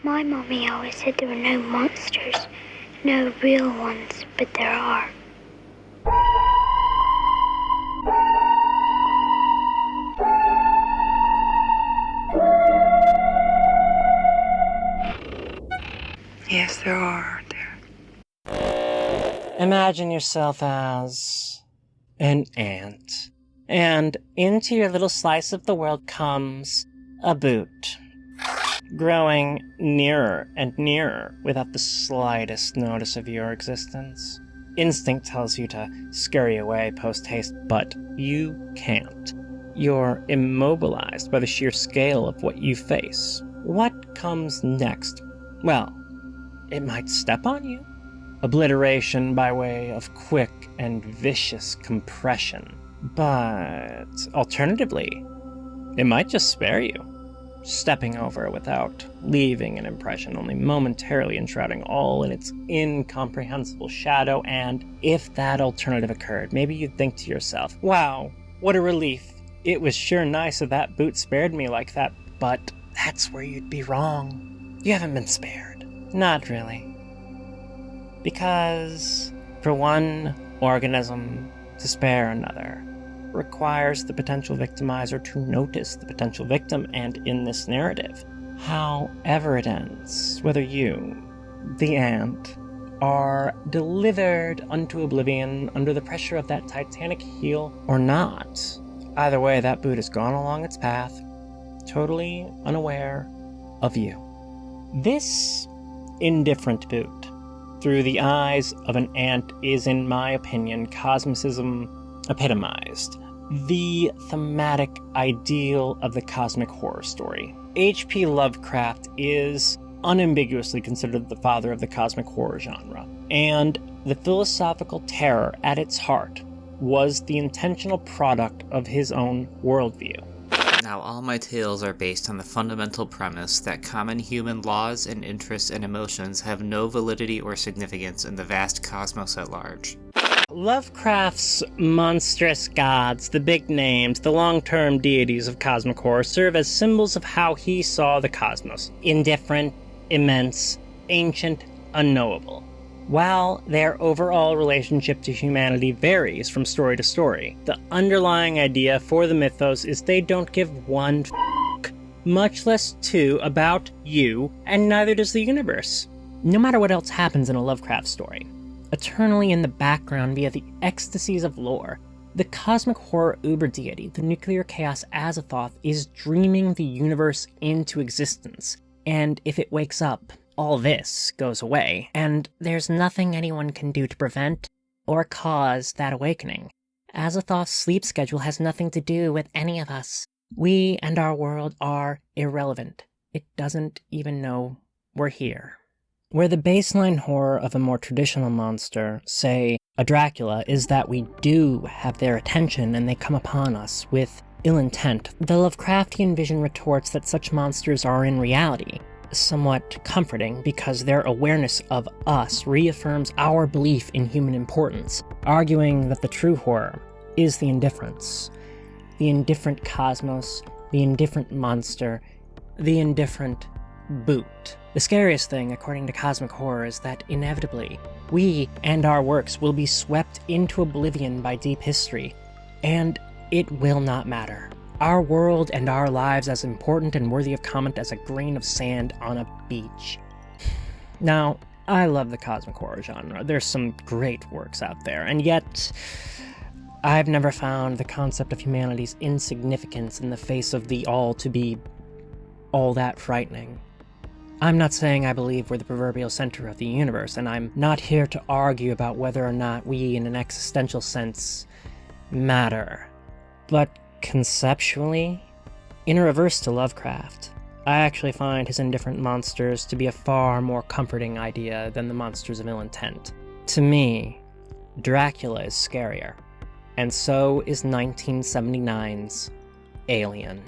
My mommy always said there were no monsters, no real ones, but there are. Yes, there are, aren't there? Imagine yourself as an ant, and into your little slice of the world comes a boot, growing nearer and nearer without the slightest notice of your existence. Instinct tells you to scurry away post-haste, but you can't. You're immobilized by the sheer scale of what you face. What comes next? Well, it might step on you. Obliteration by way of quick and vicious compression. But alternatively, it might just spare you, stepping over without leaving an impression, only momentarily enshrouding all in its incomprehensible shadow. And if that alternative occurred, maybe you'd think to yourself, wow, what a relief. It was sure nice that that boot spared me like that, but that's where you'd be wrong. You haven't been spared. Not really. Because for one organism to spare another requires the potential victimizer to notice the potential victim, and in this narrative, however it ends, whether you, the ant, are delivered unto oblivion under the pressure of that titanic heel or not, either way, that boot has gone along its path, totally unaware of you. This indifferent boot, through the eyes of an ant, is, in my opinion, cosmicism epitomized. The thematic ideal of the cosmic horror story. H.P. Lovecraft is unambiguously considered the father of the cosmic horror genre, and the philosophical terror at its heart was the intentional product of his own worldview. Now, all my tales are based on the fundamental premise that common human laws and interests and emotions have no validity or significance in the vast cosmos at large. Lovecraft's monstrous gods, the big names, the long-term deities of cosmic horror, serve as symbols of how he saw the cosmos. Indifferent, immense, ancient, unknowable. While their overall relationship to humanity varies from story to story, the underlying idea for the mythos is they don't give one f***, much less two, about you, and neither does the universe. No matter what else happens in a Lovecraft story, eternally in the background via the ecstasies of lore, the cosmic horror uber-deity, the nuclear chaos Azathoth, is dreaming the universe into existence, and if it wakes up, all this goes away, and there's nothing anyone can do to prevent or cause that awakening. Azathoth's sleep schedule has nothing to do with any of us. We and our world are irrelevant. It doesn't even know we're here. Where the baseline horror of a more traditional monster, say a Dracula, is that we do have their attention and they come upon us with ill intent, the Lovecraftian vision retorts that such monsters are in reality somewhat comforting because their awareness of us reaffirms our belief in human importance, arguing that the true horror is the indifference. The indifferent cosmos, the indifferent monster, the indifferent boot. The scariest thing, according to cosmic horror, is that inevitably, we and our works will be swept into oblivion by deep history, and it will not matter. Our world and our lives as important and worthy of comment as a grain of sand on a beach. Now, I love the cosmic horror genre. There's some great works out there, and yet I've never found the concept of humanity's insignificance in the face of the all to be all that frightening. I'm not saying I believe we're the proverbial center of the universe, and I'm not here to argue about whether or not we, in an existential sense, matter. But conceptually, in a reverse to Lovecraft, I actually find his indifferent monsters to be a far more comforting idea than the monsters of ill intent. To me, Dracula is scarier, and so is 1979's Alien.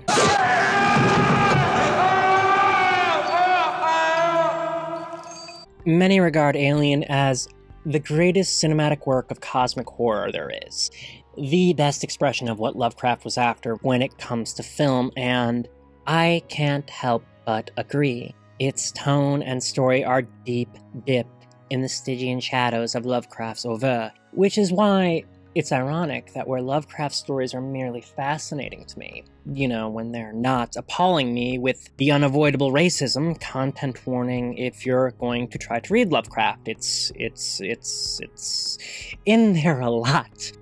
Many regard Alien as the greatest cinematic work of cosmic horror there is, the best expression of what Lovecraft was after when it comes to film, and I can't help but agree. Its tone and story are deep dipped in the Stygian shadows of Lovecraft's oeuvre, which is why it's ironic that where Lovecraft stories are merely fascinating to me, when they're not appalling me with the unavoidable racism, content warning if you're going to try to read Lovecraft. It's in there a lot.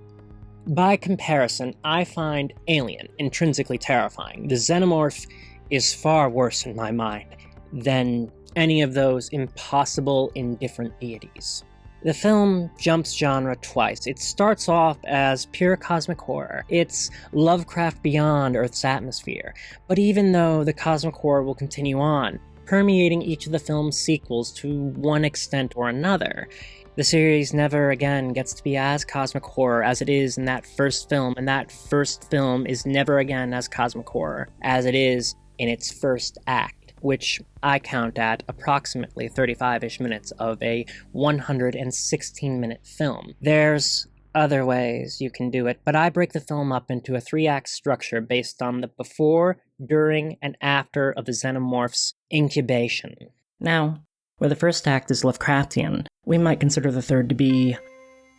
By comparison, I find Alien intrinsically terrifying. The Xenomorph is far worse in my mind than any of those impossible indifferent deities. The film jumps genre twice. It starts off as pure cosmic horror. It's Lovecraft beyond Earth's atmosphere. But even though the cosmic horror will continue on, permeating each of the film's sequels to one extent or another, the series never again gets to be as cosmic horror as it is in that first film, and that first film is never again as cosmic horror as it is in its first act, which I count at approximately 35-ish minutes of a 116-minute film. There's other ways you can do it, but I break the film up into a 3-act structure based on the before, during, and after of the Xenomorph's incubation. Now, where the first act is Lovecraftian, we might consider the third to be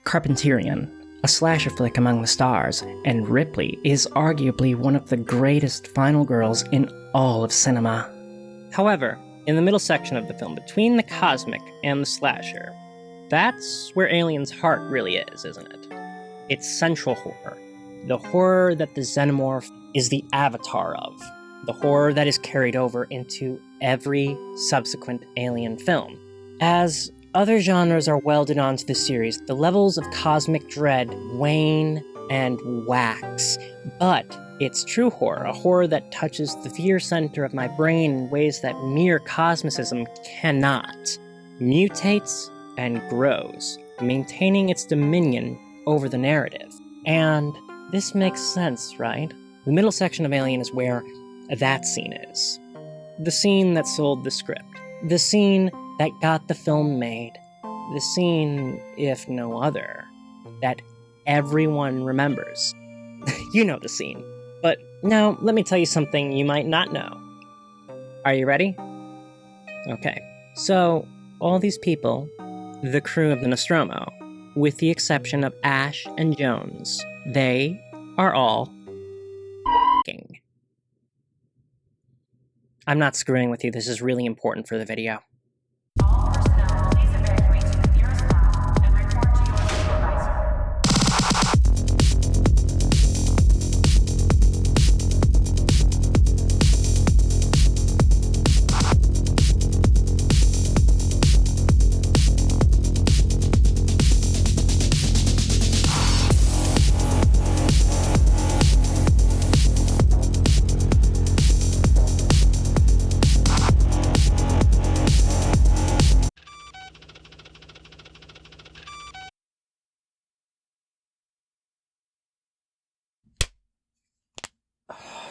Carpenterian, a slasher flick among the stars, and Ripley is arguably one of the greatest final girls in all of cinema. However, in the middle section of the film, between the cosmic and the slasher, that's where Alien's heart really is, isn't it? It's central horror. The horror that the Xenomorph is the avatar of. The horror that is carried over into every subsequent Alien film. As other genres are welded onto the series, the levels of cosmic dread wane and wax. But it's true horror, a horror that touches the fear center of my brain in ways that mere cosmicism cannot. Mutates and grows, maintaining its dominion over the narrative. And this makes sense, right? The middle section of Alien is where that scene is. The scene that sold the script. The scene that got the film made. The scene, if no other, that everyone remembers. You know the scene. But now, let me tell you something you might not know. Are you ready? Okay. So, all these people, the crew of the Nostromo, with the exception of Ash and Jones, they are all f***ing. I'm not screwing with you, this is really important for the video. All personnel, please evacuate to the nearest lab and report to your supervisor.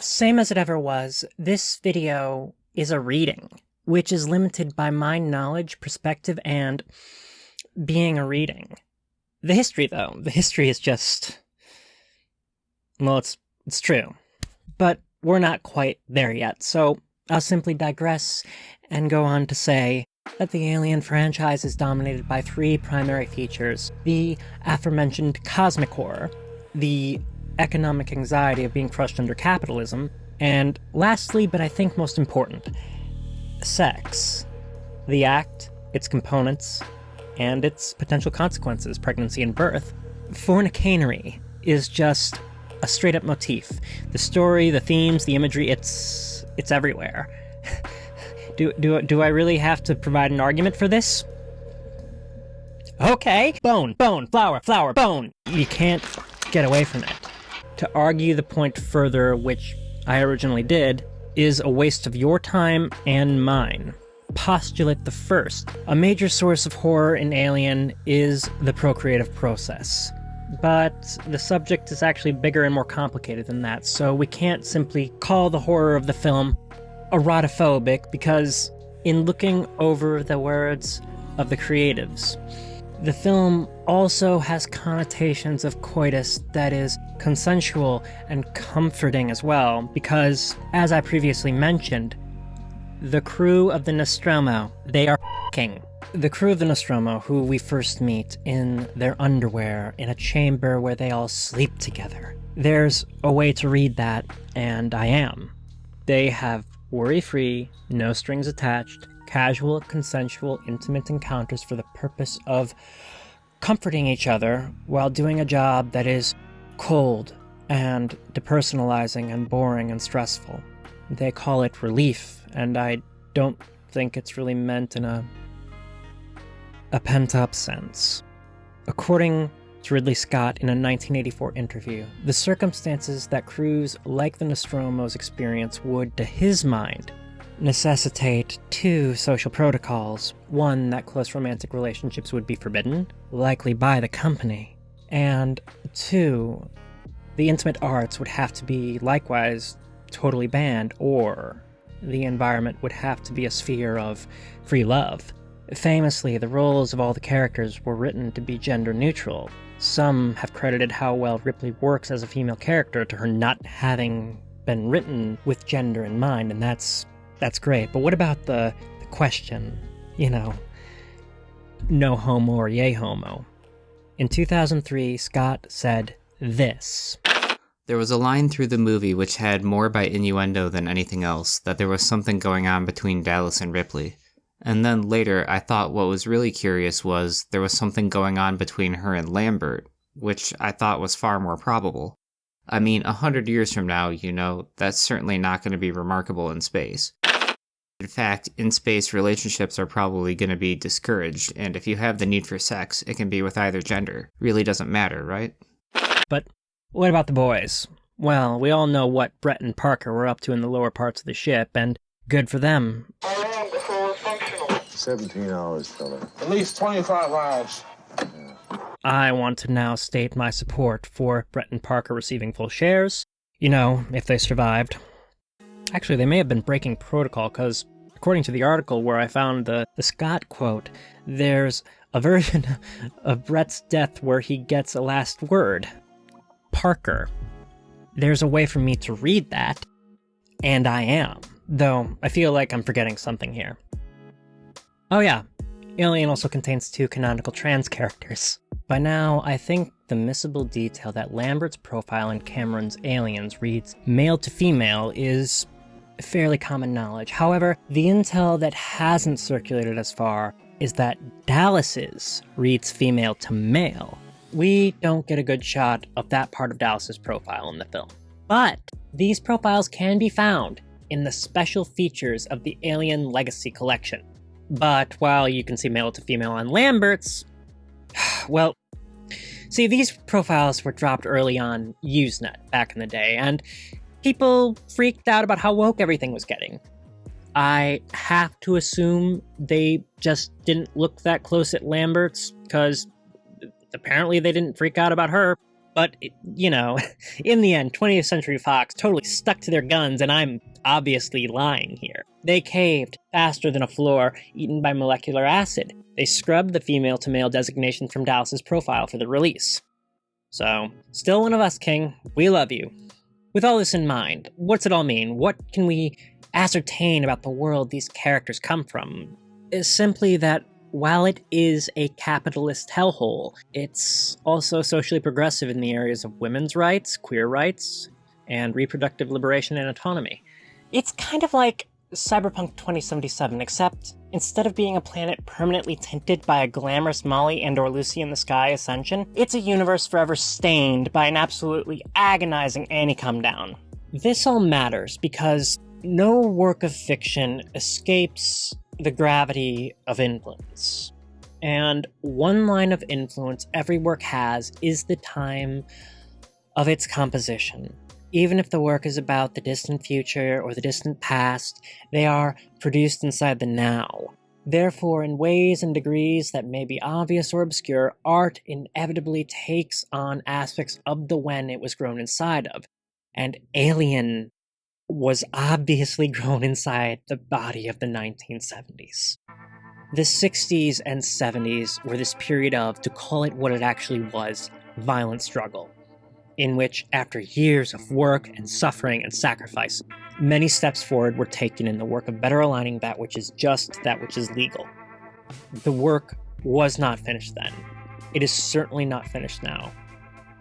Same as it ever was, this video is a reading, which is limited by my knowledge, perspective, and being a reading. The history, though, the history is just... well, it's true. But we're not quite there yet, so I'll simply digress and go on to say that the Alien franchise is dominated by 3 primary features: the aforementioned cosmic horror, the economic anxiety of being crushed under capitalism, and lastly, but I think most important, sex. The act, its components, and its potential consequences, pregnancy and birth. Fornicanery is just a straight-up motif. The story, the themes, the imagery, it's everywhere. Do I really have to provide an argument for this? Okay. Bone, flower, bone. You can't get away from it. To argue the point further, which I originally did, is a waste of your time and mine. Postulate the first. A major source of horror in Alien is the procreative process. But the subject is actually bigger and more complicated than that, so we can't simply call the horror of the film erotophobic, because in looking over the words of the creatives, the film also has connotations of coitus that is consensual and comforting as well, because, as I previously mentioned, The crew of the Nostromo. They are f***ing. The crew of the Nostromo, who we first meet in their underwear in a chamber where they all sleep together. There's a way to read that, and I am. They have worry-free, no strings attached, casual, consensual, intimate encounters for the purpose of comforting each other while doing a job that is cold and depersonalizing and boring and stressful. They call it relief, and I don't think it's really meant in a pent-up sense. According to Ridley Scott in a 1984 interview, the circumstances that crews like the Nostromo's experience would, to his mind, necessitate two social protocols. One, that close romantic relationships would be forbidden, likely by the company. And two, the intimate arts would have to be likewise totally banned, or the environment would have to be a sphere of free love. Famously, the roles of all the characters were written to be gender neutral. Some have credited how well Ripley works as a female character to her not having been written with gender in mind, and that's great. But what about the question, no homo or yay homo? In 2003, Scott said this. There was a line through the movie which had more by innuendo than anything else, that there was something going on between Dallas and Ripley. And then later, I thought what was really curious was there was something going on between her and Lambert, which I thought was far more probable. I mean, 100 years from now, that's certainly not going to be remarkable in space. In fact, in space, relationships are probably going to be discouraged, and if you have the need for sex, it can be with either gender. Really doesn't matter, right? But what about the boys? Well, we all know what Brett and Parker were up to in the lower parts of the ship, and good for them. 17 hours, fella. At least 25 hours. I want to now state my support for Brett and Parker receiving full shares. If they survived. Actually, they may have been breaking protocol, because according to the article where I found the Scott quote, there's a version of Brett's death where he gets a last word. Parker. There's a way for me to read that, and I am. Though, I feel like I'm forgetting something here. Oh yeah, Alien also contains two canonical trans characters. By now, I think the missable detail that Lambert's profile in Cameron's Aliens reads male to female is fairly common knowledge. However, the intel that hasn't circulated as far is that Dallas's reads female to male. We don't get a good shot of that part of Dallas's profile in the film. But these profiles can be found in the special features of the Alien Legacy Collection. But while you can see male to female on Lambert's, well, see, these profiles were dropped early on Usenet back in the day, and people freaked out about how woke everything was getting. I have to assume they just didn't look that close at Lambert's, because apparently they didn't freak out about her. But, in the end, 20th Century Fox totally stuck to their guns, and I'm obviously lying here. They caved faster than a floor eaten by molecular acid. They scrubbed the female-to-male designation from Dallas's profile for the release. So, still one of us, King. We love you. With all this in mind, what's it all mean? What can we ascertain about the world these characters come from? Is simply that while it is a capitalist hellhole, it's also socially progressive in the areas of women's rights, queer rights, and reproductive liberation and autonomy. It's kind of like Cyberpunk 2077, except instead of being a planet permanently tinted by a glamorous Molly and/or Lucy in the Sky ascension, it's a universe forever stained by an absolutely agonizing Annie come down. This all matters because no work of fiction escapes the gravity of influence. And one line of influence every work has is the time of its composition. Even if the work is about the distant future or the distant past, they are produced inside the now. Therefore, in ways and degrees that may be obvious or obscure, art inevitably takes on aspects of the when it was grown inside of. And Alien was obviously grown inside the body of the 1970s. The 60s and 70s were this period of, to call it what it actually was, violent struggle, in which, after years of work and suffering and sacrifice, Many steps forward were taken in the work of better aligning that which is just, that which is legal. The work was not finished then. It is certainly not finished now.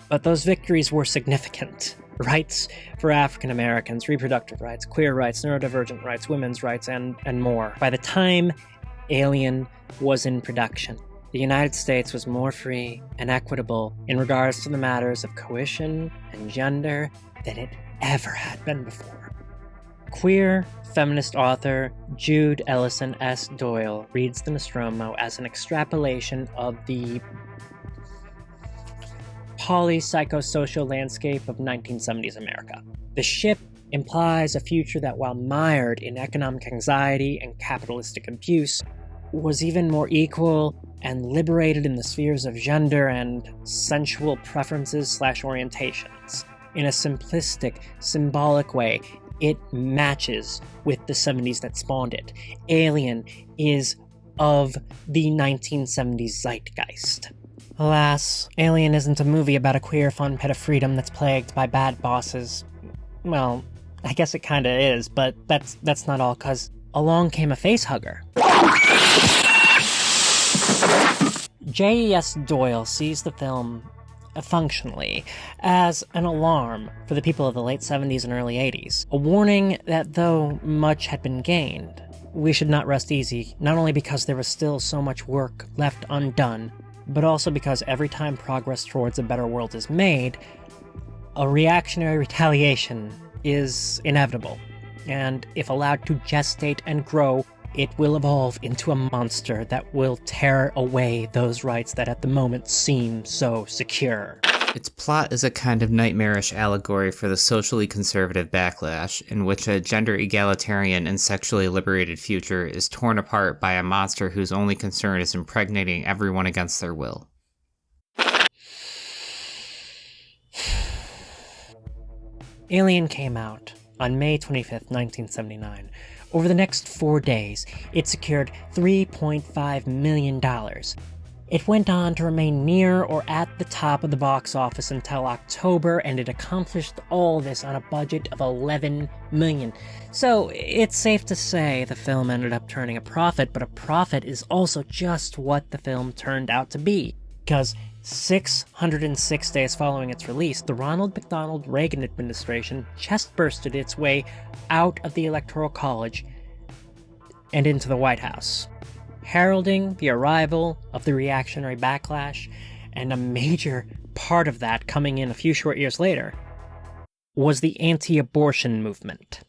But those victories were significant. Rights for African Americans, reproductive rights, queer rights, neurodivergent rights, women's rights, and more. By the time Alien was in production, the United States was more free and equitable in regards to the matters of coition and gender than it ever had been before. Queer feminist author Jude Ellison S. Doyle reads the Nostromo as an extrapolation of the polypsychosocial landscape of 1970s America. The ship implies a future that, while mired in economic anxiety and capitalistic abuse, was even more equal and liberated in the spheres of gender and sensual preferences/orientations. In a simplistic, symbolic way, it matches with the 70s that spawned it. Alien is of the 1970s zeitgeist. Alas, Alien isn't a movie about a queer fun pit of freedom that's plagued by bad bosses. Well, I guess it kinda is, but that's not all, 'cause along came a facehugger. J.E.S. Doyle sees the film functionally as an alarm for the people of the late 70s and early 80s. A warning that though much had been gained, we should not rest easy, not only because there was still so much work left undone, but also because every time progress towards a better world is made, a reactionary retaliation is inevitable. And if allowed to gestate and grow, it will evolve into a monster that will tear away those rights that at the moment seem so secure. Its plot is a kind of nightmarish allegory for the socially conservative backlash, in which a gender egalitarian and sexually liberated future is torn apart by a monster whose only concern is impregnating everyone against their will. Alien came out on May 25th, 1979. Over the next 4 days, it secured $3.5 million. It went on to remain near or at the top of the box office until October, and it accomplished all this on a budget of $11 million. So it's safe to say the film ended up turning a profit, but a profit is also just what the film turned out to be. Because 606 days following its release, the Ronald McDonald Reagan administration chest-bursted its way out of the Electoral College and into the White House, heralding the arrival of the reactionary backlash, and a major part of that coming in a few short years later was the anti-abortion movement.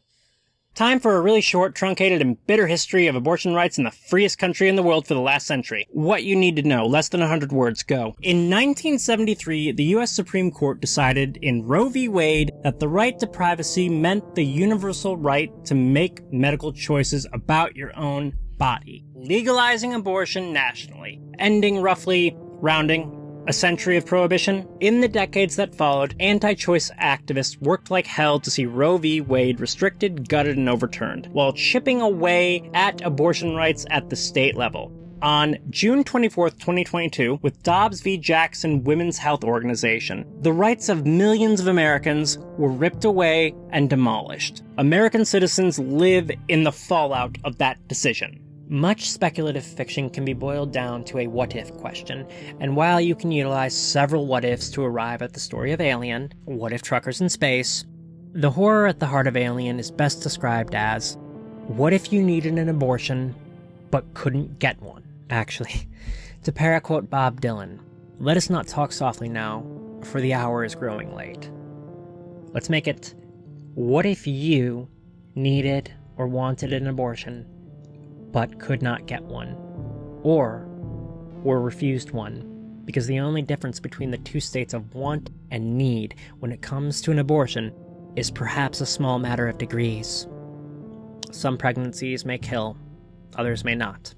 Time for a really short, truncated, and bitter history of abortion rights in the freest country in the world for the last century. What you need to know, less than 100 words, go. In 1973, the U.S. Supreme Court decided in Roe v. Wade that the right to privacy meant the universal right to make medical choices about your own body, legalizing abortion nationally, ending roughly, rounding, a century of prohibition. In the decades that followed, anti-choice activists worked like hell to see Roe v. Wade restricted, gutted, and overturned, while chipping away at abortion rights at the state level. On June 24, 2022, with Dobbs v. Jackson Women's Health Organization, the rights of millions of Americans were ripped away and demolished. American citizens live in the fallout of that decision. Much speculative fiction can be boiled down to a what-if question, and while you can utilize several what-ifs to arrive at the story of Alien, what if truckers in space, the horror at the heart of Alien is best described as, what if you needed an abortion, but couldn't get one? Actually, to paraquote Bob Dylan, let us not talk softly now, for the hour is growing late. Let's make it, what if you needed or wanted an abortion, but could not get one, or were refused one, because the only difference between the two states of want and need when it comes to an abortion is perhaps a small matter of degrees. Some pregnancies may kill, others may not.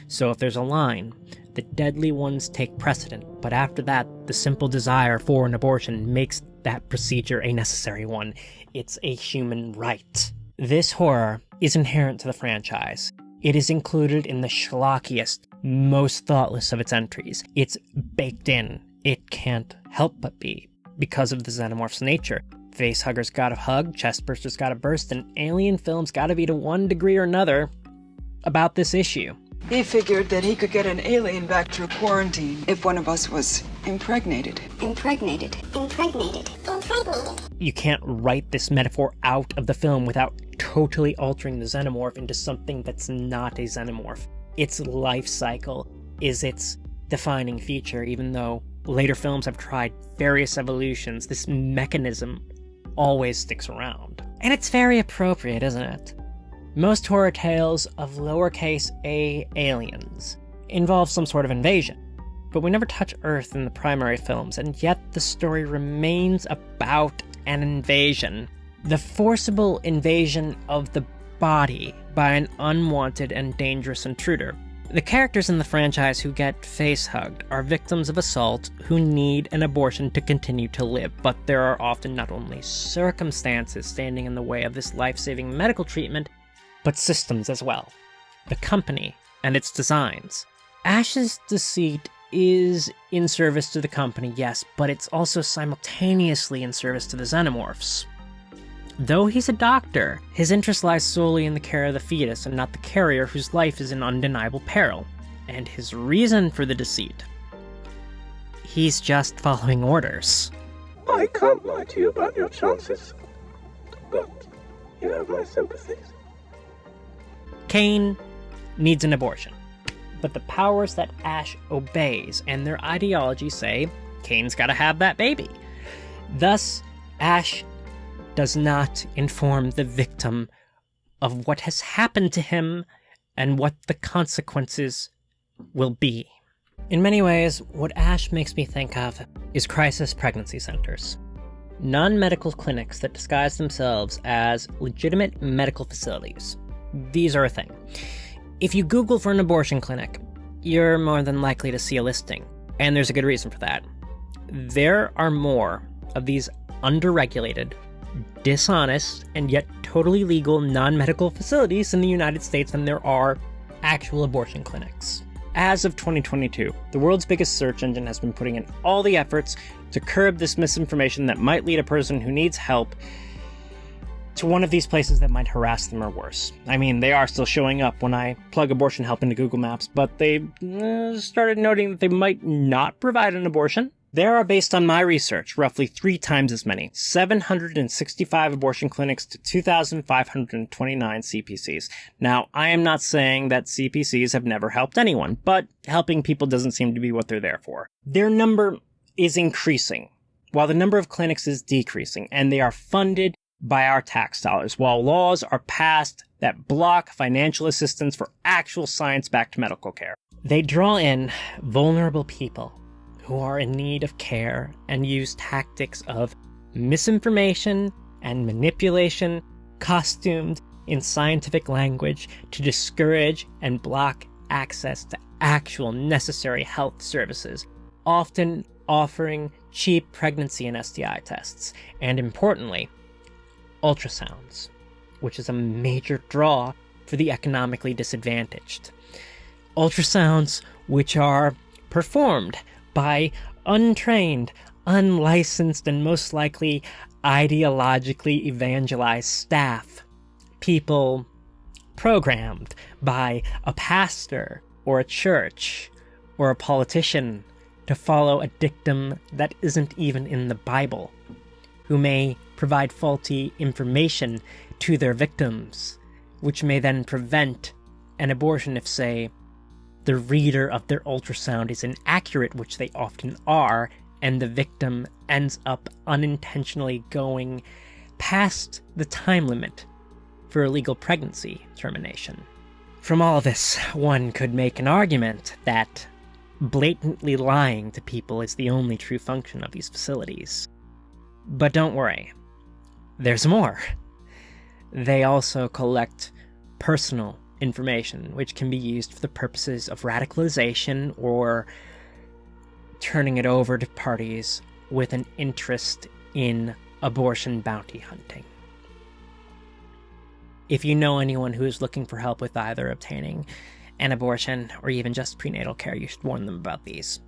So if there's a line, the deadly ones take precedent, but after that, the simple desire for an abortion makes that procedure a necessary one. It's a human right. This horror is inherent to the franchise. It is included in the schlockiest, most thoughtless of its entries. It's baked in. It can't help but be, because of the Xenomorph's nature. Facehuggers gotta hug, chestbursters gotta burst, and alien films gotta be to one degree or another about this issue. He figured that he could get an alien back through quarantine if one of us was impregnated. Impregnated. Impregnated. Impregnated. You can't write this metaphor out of the film without totally altering the xenomorph into something that's not a xenomorph. Its life cycle is its defining feature, even though later films have tried various evolutions. This mechanism always sticks around. And it's very appropriate, isn't it? Most horror tales of lowercase a aliens involve some sort of invasion, but we never touch Earth in the primary films, and yet the story remains about an invasion. The forcible invasion of the body by an unwanted and dangerous intruder. The characters in the franchise who get face-hugged are victims of assault who need an abortion to continue to live, but there are often not only circumstances standing in the way of this life-saving medical treatment, but systems as well. The company and its designs. Ash's deceit is in service to the company, yes, but it's also simultaneously in service to the xenomorphs. Though he's a doctor, his interest lies solely in the care of the fetus and not the carrier whose life is in undeniable peril. And his reason for the deceit? He's just following orders. I can't lie to you about your chances, but you have my sympathies. Cain needs an abortion, but the powers that Ash obeys and their ideology say Cain's gotta have that baby. Thus, Ash does not inform the victim of what has happened to him and what the consequences will be. In many ways, what Ash makes me think of is crisis pregnancy centers. Non-medical clinics that disguise themselves as legitimate medical facilities. These are a thing. If you Google for an abortion clinic, you're more than likely to see a listing, and there's a good reason for that. There are more of these underregulated, dishonest, and yet totally legal non-medical facilities in the United States than there are actual abortion clinics. As of 2022, the world's biggest search engine has been putting in all the efforts to curb this misinformation that might lead a person who needs help to one of these places that might harass them or worse. I mean, they are still showing up when I plug abortion help into Google Maps, but they started noting that they might not provide an abortion. There are, based on my research, roughly 3 times as many, 765 abortion clinics to 2,529 CPCs. Now, I am not saying that CPCs have never helped anyone, but helping people doesn't seem to be what they're there for. Their number is increasing, while the number of clinics is decreasing, and they are funded by our tax dollars, while laws are passed that block financial assistance for actual science-backed medical care. They draw in vulnerable people who are in need of care and use tactics of misinformation and manipulation, costumed in scientific language, to discourage and block access to actual necessary health services, often offering cheap pregnancy and STI tests, and importantly, ultrasounds, which is a major draw for the economically disadvantaged. Ultrasounds which are performed by untrained, unlicensed, and most likely ideologically evangelized staff. People programmed by a pastor or a church or a politician to follow a dictum that isn't even in the Bible, who may provide faulty information to their victims, which may then prevent an abortion if, say, the reader of their ultrasound is inaccurate, which they often are, and the victim ends up unintentionally going past the time limit for illegal pregnancy termination. From all this, one could make an argument that blatantly lying to people is the only true function of these facilities. But don't worry, there's more. They also collect personal information, which can be used for the purposes of radicalization or turning it over to parties with an interest in abortion bounty hunting. If you know anyone who is looking for help with either obtaining an abortion or even just prenatal care, you should warn them about these.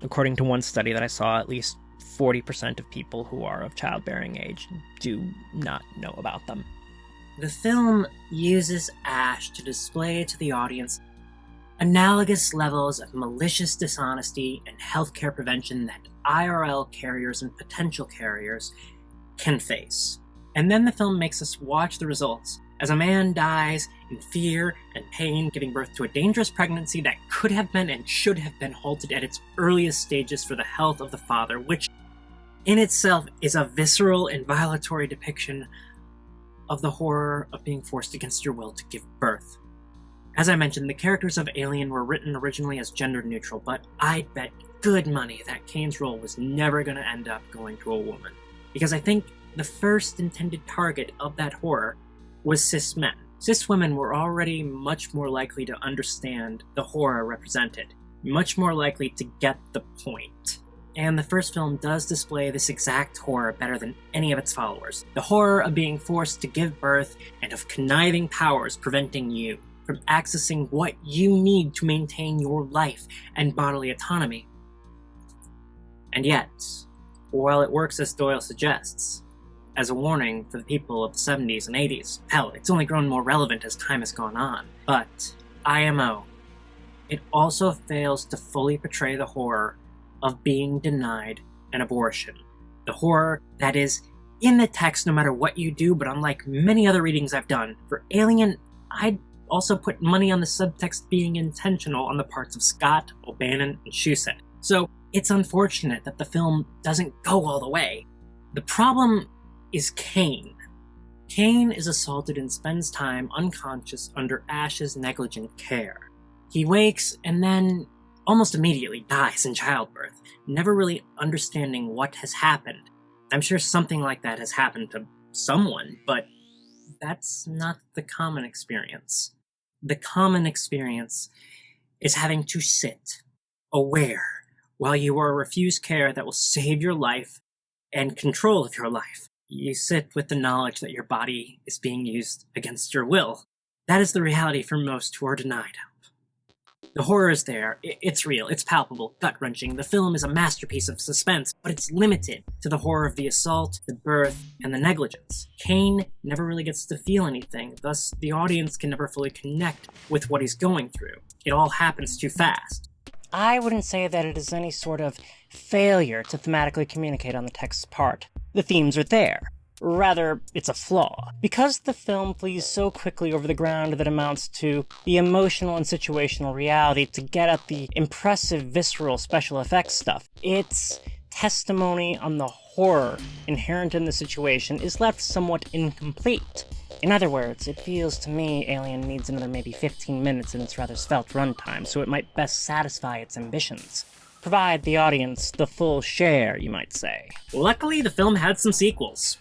According to one study that I saw, at least 40% of people who are of childbearing age do not know about them. The film uses Ash to display to the audience analogous levels of malicious dishonesty and healthcare prevention that IRL carriers and potential carriers can face. And then the film makes us watch the results as a man dies in fear and pain, giving birth to a dangerous pregnancy that could have been and should have been halted at its earliest stages for the health of the father, which in itself is a visceral and violatory depiction of the horror of being forced against your will to give birth. As I mentioned, the characters of Alien were written originally as gender neutral, but I'd bet good money that Kane's role was never going to end up going to a woman. Because I think the first intended target of that horror was cis men. Cis women were already much more likely to understand the horror represented, much more likely to get the point. And the first film does display this exact horror better than any of its followers. The horror of being forced to give birth and of conniving powers preventing you from accessing what you need to maintain your life and bodily autonomy. And yet, while it works as Doyle suggests, as a warning for the people of the 70s and 80s, hell, it's only grown more relevant as time has gone on, but IMO, it also fails to fully portray the horror of being denied an abortion. The horror that is in the text no matter what you do, but unlike many other readings I've done, for Alien, I'd also put money on the subtext being intentional on the parts of Scott, O'Bannon, and Shusett. So it's unfortunate that the film doesn't go all the way. The problem is Kane. Kane is assaulted and spends time unconscious under Ash's negligent care. He wakes and then almost immediately dies in childbirth, never really understanding what has happened. I'm sure something like that has happened to someone, but that's not the common experience. The common experience is having to sit, aware, while you are refused care that will save your life and control of your life. You sit with the knowledge that your body is being used against your will. That is the reality for most who are denied help. The horror is there, it's real, it's palpable, gut-wrenching. The film is a masterpiece of suspense, but it's limited to the horror of the assault, the birth, and the negligence. Kane never really gets to feel anything, thus the audience can never fully connect with what he's going through. It all happens too fast. I wouldn't say that it is any sort of failure to thematically communicate on the text's part. The themes are there. Rather, it's a flaw. Because the film flees so quickly over the ground that amounts to the emotional and situational reality to get at the impressive, visceral special effects stuff, its testimony on the horror inherent in the situation is left somewhat incomplete. In other words, it feels to me Alien needs another maybe 15 minutes in its rather svelte runtime, so it might best satisfy its ambitions. Provide the audience the full share, you might say. Luckily, the film had some sequels.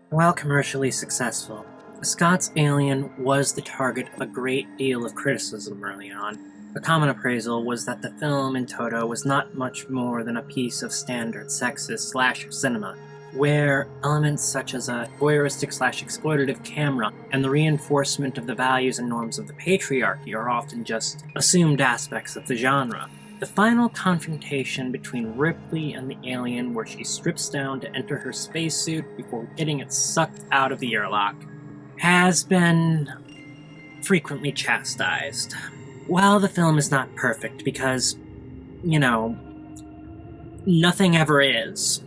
While commercially successful, Scott's Alien was the target of a great deal of criticism early on. A common appraisal was that the film in toto was not much more than a piece of standard sexist slasher cinema, where elements such as a voyeuristic/exploitative camera and the reinforcement of the values and norms of the patriarchy are often just assumed aspects of the genre. The final confrontation between Ripley and the alien, where she strips down to enter her spacesuit before getting it sucked out of the airlock, has been frequently chastised. While the film is not perfect because, nothing ever is,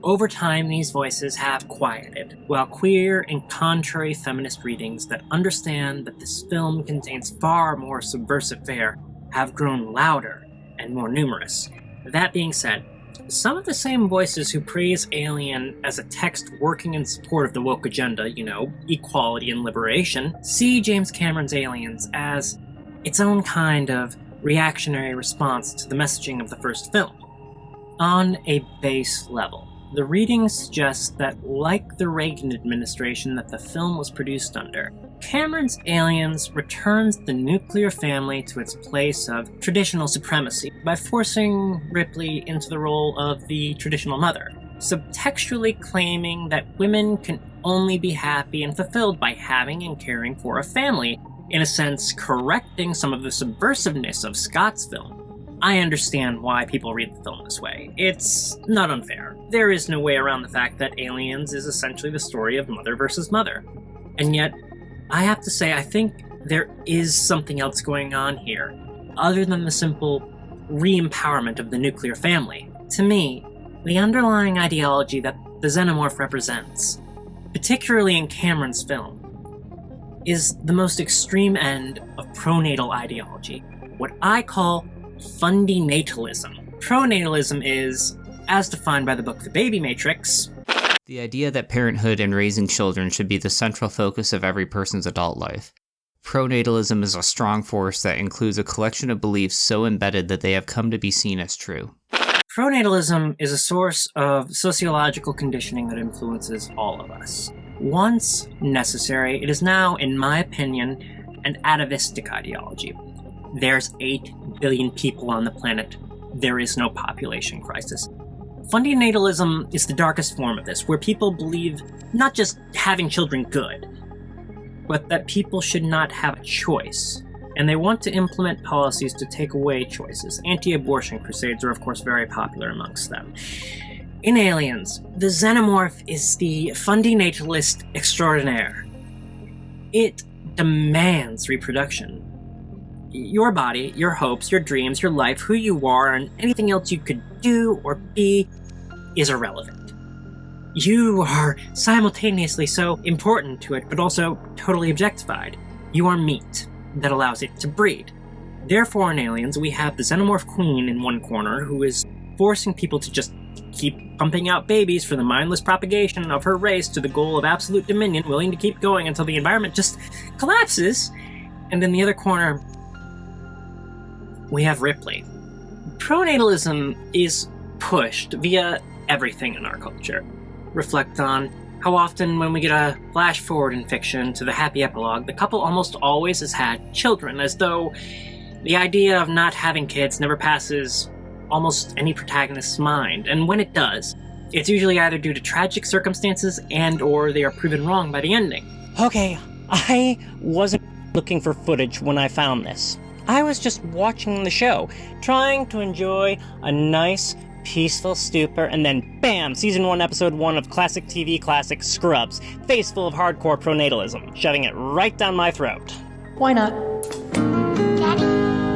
over time these voices have quieted, while queer and contrary feminist readings that understand that this film contains far more subversive fare have grown louder and more numerous. That being said, some of the same voices who praise Alien as a text working in support of the woke agenda, equality and liberation, see James Cameron's Aliens as its own kind of reactionary response to the messaging of the first film. On a base level, the reading suggests that, like the Reagan administration that the film was produced under, Cameron's Aliens returns the nuclear family to its place of traditional supremacy by forcing Ripley into the role of the traditional mother, subtextually claiming that women can only be happy and fulfilled by having and caring for a family, in a sense correcting some of the subversiveness of Scott's film. I understand why people read the film this way. It's not unfair. There is no way around the fact that Aliens is essentially the story of mother versus mother. And yet, I have to say, I think there is something else going on here, other than the simple re-empowerment of the nuclear family. To me, the underlying ideology that the Xenomorph represents, particularly in Cameron's film, is the most extreme end of pronatal ideology, what I call fundinatalism. Pronatalism is, as defined by the book The Baby Matrix, the idea that parenthood and raising children should be the central focus of every person's adult life. Pronatalism is a strong force that includes a collection of beliefs so embedded that they have come to be seen as true. Pronatalism is a source of sociological conditioning that influences all of us. Once necessary, it is now, in my opinion, an atavistic ideology. There's 8 billion people on the planet. There is no population crisis. Fundinatalism is the darkest form of this, where people believe not just having children good, but that people should not have a choice. And they want to implement policies to take away choices. Anti-abortion crusades are, of course, very popular amongst them. In Aliens, the Xenomorph is the fundinatalist extraordinaire. It demands reproduction. Your body, your hopes, your dreams, your life, who you are, and anything else you could do or be is irrelevant. You are simultaneously so important to it, but also totally objectified. You are meat that allows it to breed. Therefore, in Aliens, we have the Xenomorph Queen in one corner who is forcing people to just keep pumping out babies for the mindless propagation of her race to the goal of absolute dominion, willing to keep going until the environment just collapses. And in the other corner, we have Ripley. Pronatalism is pushed via everything in our culture. Reflect on how often when we get a flash forward in fiction to the happy epilogue, the couple almost always has had children, as though the idea of not having kids never passes almost any protagonist's mind, and when it does, it's usually either due to tragic circumstances and or they are proven wrong by the ending. Okay, I wasn't looking for footage when I found this. I was just watching the show, trying to enjoy a nice, peaceful stupor, and then bam, season 1, episode 1 of classic TV classic Scrubs, face full of hardcore pronatalism, shoving it right down my throat. Why not? Daddy,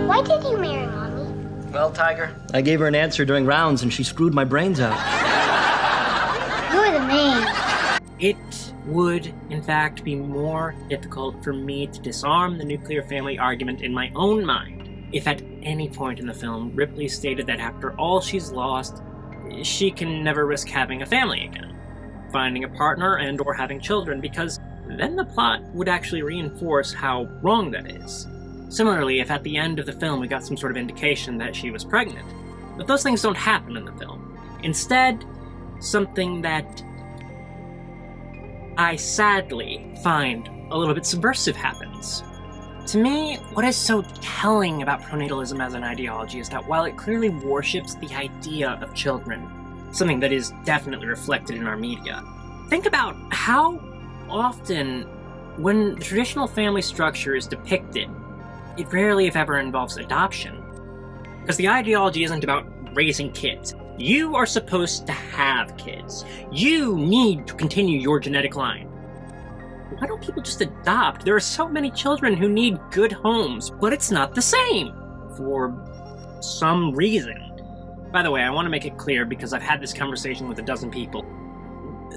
why did you marry Mommy? Well, Tiger, I gave her an answer during rounds and she screwed my brains out. You're the man. It would, in fact, be more difficult for me to disarm the nuclear family argument in my own mind if at any point in the film Ripley stated that after all she's lost, she can never risk having a family again, finding a partner and or having children, because then the plot would actually reinforce how wrong that is. Similarly, if at the end of the film we got some sort of indication that she was pregnant, but those things don't happen in the film. Instead, something that I sadly find a little bit subversive happens. To me, what is so telling about pronatalism as an ideology is that while it clearly worships the idea of children, something that is definitely reflected in our media, think about how often, when the traditional family structure is depicted, it rarely, if ever, involves adoption. Because the ideology isn't about raising kids. You are supposed to have kids. You need to continue your genetic line. Why don't people just adopt? There are so many children who need good homes, but it's not the same. For some reason. By the way, I want to make it clear, because I've had this conversation with a dozen people.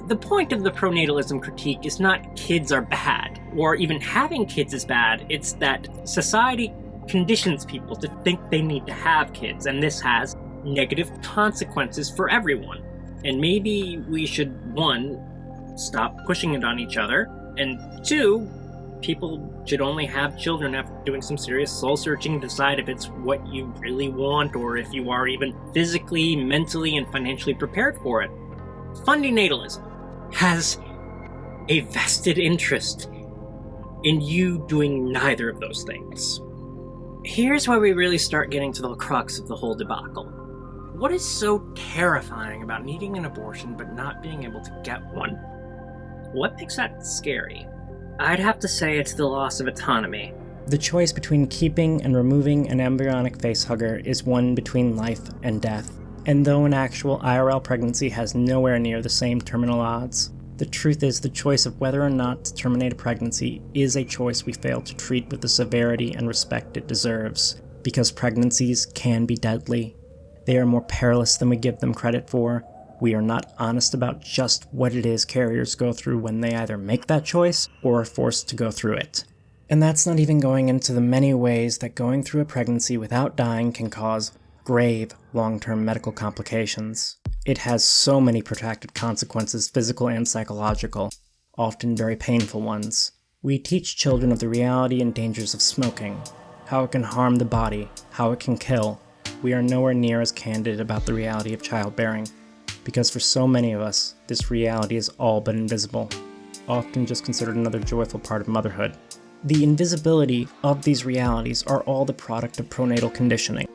The point of the pronatalism critique is not kids are bad, or even having kids is bad. It's that society conditions people to think they need to have kids, and this has negative consequences for everyone. And maybe we should, 1, stop pushing it on each other, and 2, people should only have children after doing some serious soul-searching to decide if it's what you really want, or if you are even physically, mentally, and financially prepared for it. Fundinatalism has a vested interest in you doing neither of those things. Here's where we really start getting to the crux of the whole debacle. What is so terrifying about needing an abortion but not being able to get one? What makes that scary? I'd have to say it's the loss of autonomy. The choice between keeping and removing an embryonic facehugger is one between life and death, and though an actual IRL pregnancy has nowhere near the same terminal odds, the truth is the choice of whether or not to terminate a pregnancy is a choice we fail to treat with the severity and respect it deserves, because pregnancies can be deadly. They are more perilous than we give them credit for. We are not honest about just what it is carriers go through when they either make that choice or are forced to go through it. And that's not even going into the many ways that going through a pregnancy without dying can cause grave long-term medical complications. It has so many protracted consequences, physical and psychological, often very painful ones. We teach children of the reality and dangers of smoking, how it can harm the body, how it can kill. We are nowhere near as candid about the reality of childbearing, because for so many of us, this reality is all but invisible, often just considered another joyful part of motherhood. The invisibility of these realities are all the product of pronatal conditioning.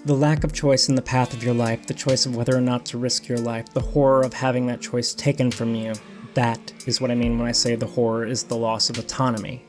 The lack of choice in the path of your life, the choice of whether or not to risk your life, the horror of having that choice taken from you, that is what I mean when I say the horror is the loss of autonomy.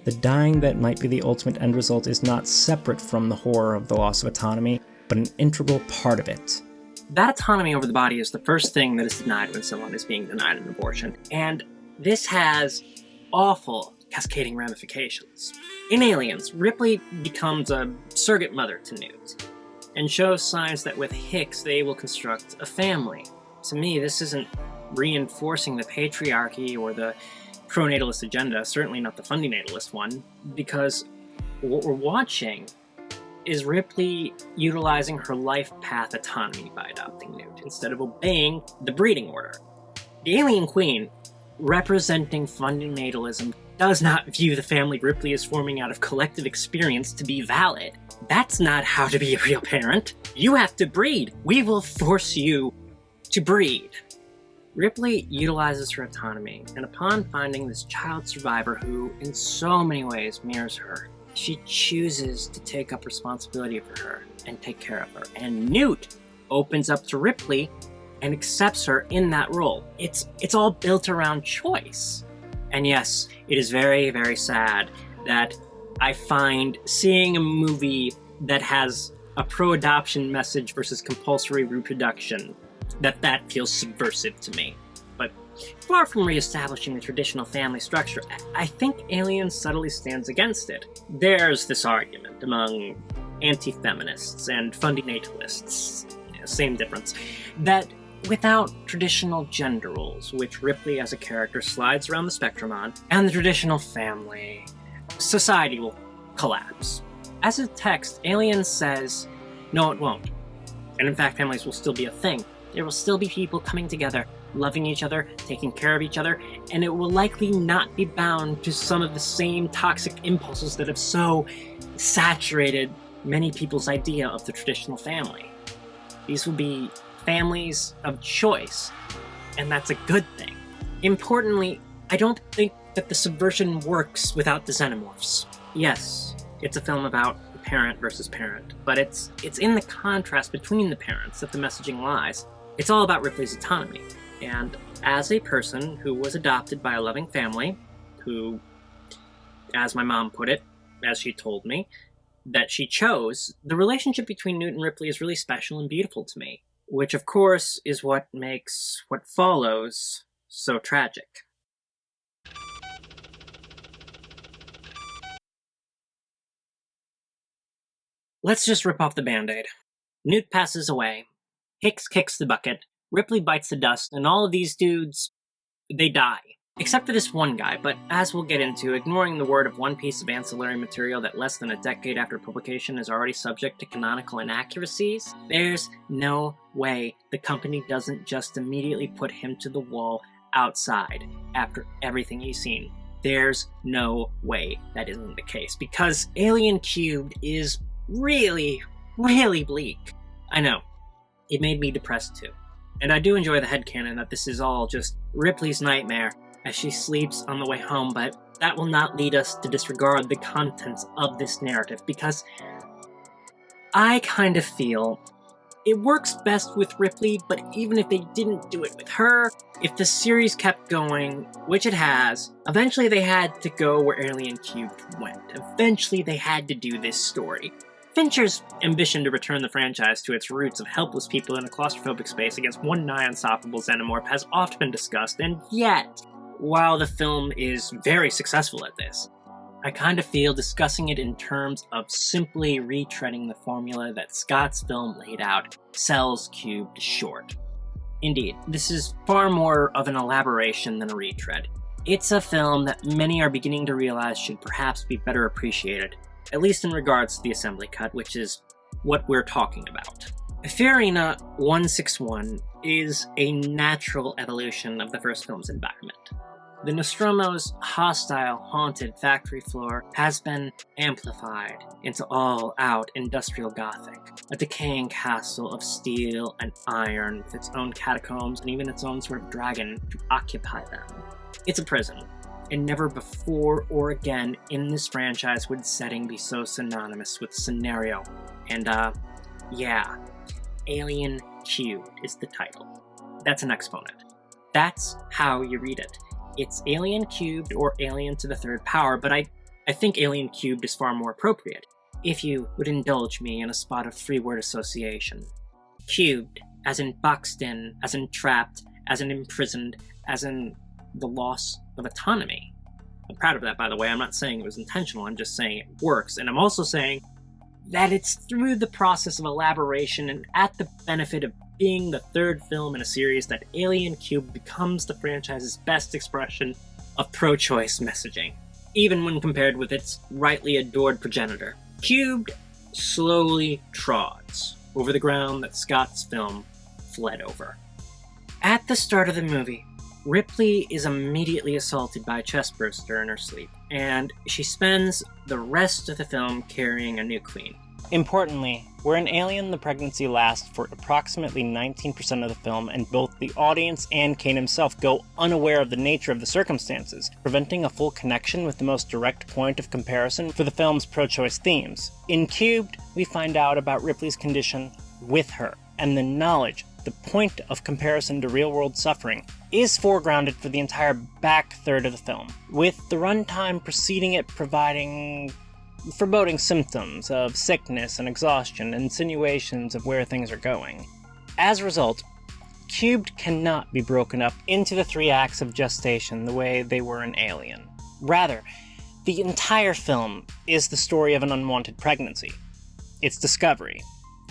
The dying that might be the ultimate end result is not separate from the horror of the loss of autonomy, but an integral part of it. That autonomy over the body is the first thing that is denied when someone is being denied an abortion, and this has awful cascading ramifications. In Aliens, Ripley becomes a surrogate mother to Newt, and shows signs that with Hicks they will construct a family. To me, this isn't reinforcing the patriarchy or the pronatalist agenda, certainly not the fundinatalist one, because what we're watching is Ripley utilizing her life path autonomy by adopting Newt, instead of obeying the breeding order. The Alien Queen, representing fundinatalism, does not view the family Ripley is forming out of collective experience to be valid. That's not how to be a real parent. You have to breed. We will force you to breed. Ripley utilizes her autonomy, and upon finding this child survivor who, in so many ways, mirrors her, she chooses to take up responsibility for her and take care of her. And Newt opens up to Ripley and accepts her in that role. It's all built around choice. And yes, it is very, very sad that I find seeing a movie that has a pro-adoption message versus compulsory reproduction, that feels subversive to me. But far from reestablishing the traditional family structure, I think Alien subtly stands against it. There's this argument among anti-feminists and fundinatalists, same difference, that without traditional gender roles, which Ripley as a character slides around the spectrum on, and the traditional family, society will collapse. As a text, Alien says, no, it won't. And in fact, families will still be a thing. There will still be people coming together, loving each other, taking care of each other, and it will likely not be bound to some of the same toxic impulses that have so saturated many people's idea of the traditional family. These will be families of choice, and that's a good thing. Importantly, I don't think that the subversion works without the Xenomorphs. Yes, it's a film about parent versus parent, but it's in the contrast between the parents that the messaging lies. It's all about Ripley's autonomy, and as a person who was adopted by a loving family, who, as my mom put it, as she told me, that she chose, the relationship between Newt and Ripley is really special and beautiful to me. Which, of course, is what makes what follows so tragic. Let's just rip off the Band-Aid. Newt passes away. Hicks kicks the bucket. Ripley bites the dust, and all of these dudes, they die. Except for this one guy, but as we'll get into, ignoring the word of one piece of ancillary material that less than a decade after publication is already subject to canonical inaccuracies, there's no way the company doesn't just immediately put him to the wall outside after everything he's seen. There's no way that isn't the case, because Alien Cubed is really, really bleak. I know. It made me depressed too. And I do enjoy the headcanon that this is all just Ripley's nightmare as she sleeps on the way home, but that will not lead us to disregard the contents of this narrative, because I kind of feel It works best with Ripley, but even if they didn't do it with her, if the series kept going, which it has, eventually they had to go where Alien Cubed went. Eventually they had to do this story. Fincher's ambition to return the franchise to its roots of helpless people in a claustrophobic space against one nigh unstoppable Xenomorph has often been discussed, and yet, while the film is very successful at this, I kind of feel discussing it in terms of simply retreading the formula that Scott's film laid out sells Cubed short. Indeed, this is far more of an elaboration than a retread. It's a film that many are beginning to realize should perhaps be better appreciated, at least in regards to the assembly cut, which is what we're talking about. Farina 161 is a natural evolution of the first film's environment. The Nostromo's hostile, haunted factory floor has been amplified into all-out industrial gothic, a decaying castle of steel and iron with its own catacombs and even its own sort of dragon to occupy them. It's a prison, and never before or again in this franchise would setting be so synonymous with scenario. And yeah, Alien Cubed is the title. That's an exponent. That's how you read it. It's Alien Cubed or Alien to the Third Power, but I think Alien Cubed is far more appropriate, if you would indulge me in a spot of free word association. Cubed, as in boxed in, as in trapped, as in imprisoned, as in the loss of autonomy. I'm proud of that, by the way. I'm not saying it was intentional, I'm just saying it works, and I'm also saying that it's through the process of elaboration and at the benefit of being the third film in a series that Alien Cubed becomes the franchise's best expression of pro-choice messaging, even when compared with its rightly adored progenitor. Cubed slowly trods over the ground that Scott's film fled over. At the start of the movie, Ripley is immediately assaulted by a chestburster in her sleep, and she spends the rest of the film carrying a new queen. Importantly, where in Alien the pregnancy lasts for approximately 19% of the film, and both the audience and Kane himself go unaware of the nature of the circumstances, preventing a full connection with the most direct point of comparison for the film's pro-choice themes. In Cubed, we find out about Ripley's condition with her, and the knowledge, the point of comparison to real-world suffering, is foregrounded for the entire back third of the film, with the runtime preceding it providing foreboding symptoms of sickness and exhaustion, insinuations of where things are going. As a result, Cubed cannot be broken up into the 3 acts of gestation the way they were in Alien. Rather, the entire film is the story of an unwanted pregnancy, its discovery,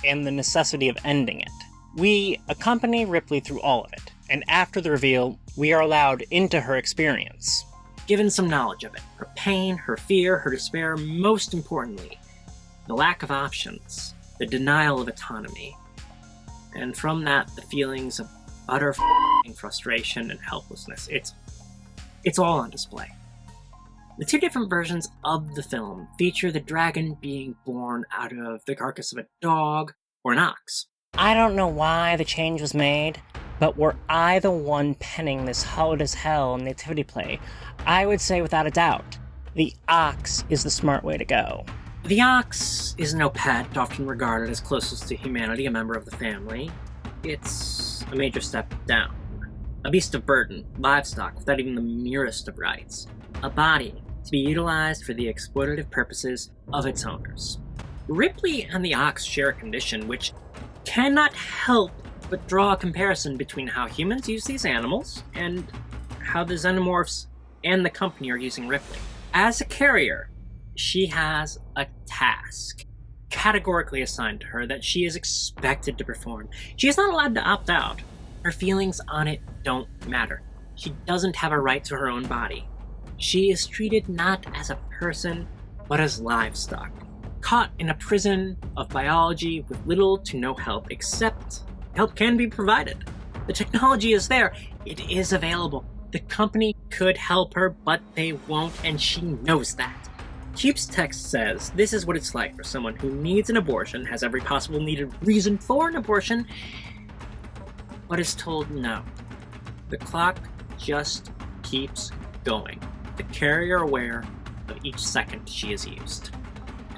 and the necessity of ending it. We accompany Ripley through all of it, and after the reveal, we are allowed into her experience, given some knowledge of it, her pain, her fear, her despair, most importantly, the lack of options, the denial of autonomy, and from that, the feelings of utter frustration and helplessness. It's all on display. The 2 different versions of the film feature the dragon being born out of the carcass of a dog or an ox. I don't know why the change was made, but were I the one penning this hallowed-as-hell nativity play, I would say without a doubt, the ox is the smart way to go. The ox is no pet, often regarded as closest to humanity, a member of the family. It's a major step down. A beast of burden, livestock without even the merest of rights. A body to be utilized for the exploitative purposes of its owners. Ripley and the ox share a condition which cannot help but draw a comparison between how humans use these animals and how the Xenomorphs and the company are using Ripley. As a carrier, she has a task categorically assigned to her that she is expected to perform. She is not allowed to opt out. Her feelings on it don't matter. She doesn't have a right to her own body. She is treated not as a person, but as livestock, caught in a prison of biology with little to no help, except help can be provided. The technology is there. It is available. The company could help her, but they won't, and she knows that. Cube's text says this is what it's like for someone who needs an abortion, has every possible needed reason for an abortion, but is told no. The clock just keeps going, the carrier aware of each second she is used.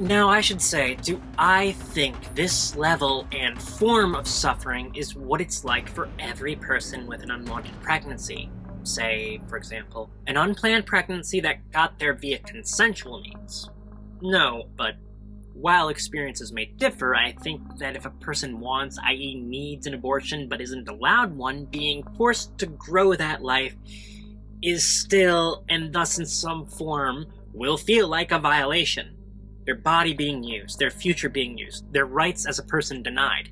Now, I should say, do I think this level and form of suffering is what it's like for every person with an unwanted pregnancy? Say, for example, an unplanned pregnancy that got there via consensual means? No, but while experiences may differ, I think that if a person wants, i.e. needs an abortion but isn't allowed one, being forced to grow that life is still, and thus in some form, will feel like a violation. Their body being used, their future being used, their rights as a person denied.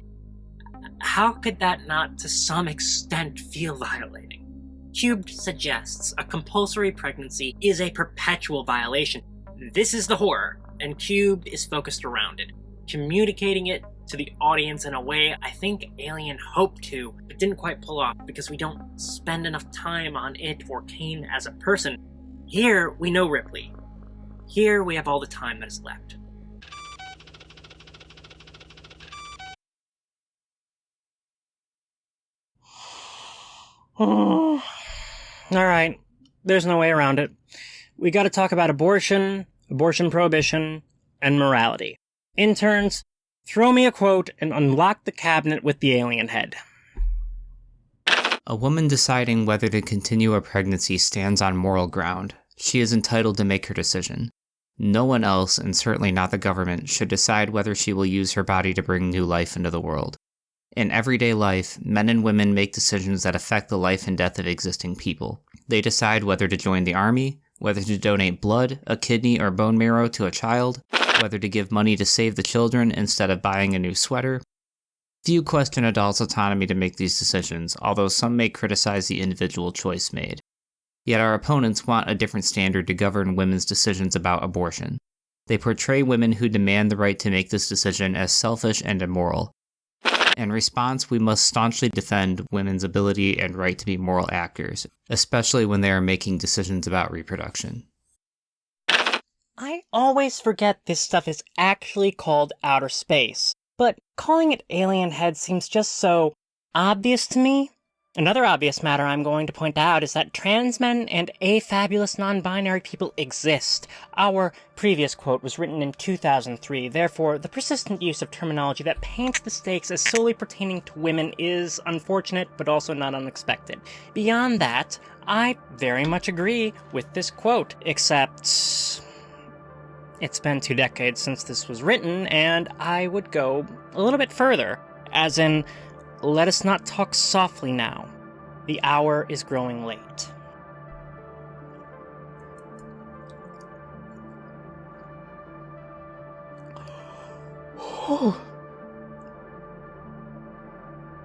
How could that not, to some extent, feel violating? Cubed suggests a compulsory pregnancy is a perpetual violation. This is the horror, and Cubed is focused around it, communicating it to the audience in a way I think Alien hoped to, but didn't quite pull off because we don't spend enough time on it or Kane as a person. Here, we know Ripley. Here, we have all the time that is left. Alright, there's no way around it. We gotta talk about abortion, abortion prohibition, and morality. Interns, throw me a quote and unlock the cabinet with the alien head. A woman deciding whether to continue a pregnancy stands on moral ground. She is entitled to make her decision. No one else, and certainly not the government, should decide whether she will use her body to bring new life into the world. In everyday life, men and women make decisions that affect the life and death of existing people. They decide whether to join the army, whether to donate blood, a kidney, or bone marrow to a child, whether to give money to save the children instead of buying a new sweater. Few question adults' autonomy to make these decisions, although some may criticize the individual choice made. Yet our opponents want a different standard to govern women's decisions about abortion. They portray women who demand the right to make this decision as selfish and immoral. In response, we must staunchly defend women's ability and right to be moral actors, especially when they are making decisions about reproduction. I always forget this stuff is actually called outer space, but calling it alien head seems just so obvious to me. Another obvious matter I'm going to point out is that trans men and afabulous non-binary people exist. Our previous quote was written in 2003, therefore the persistent use of terminology that paints the stakes as solely pertaining to women is unfortunate, but also not unexpected. Beyond that, I very much agree with this quote, except it's been 2 decades since this was written, and I would go a little bit further, as in, let us not talk softly now. The hour is growing late.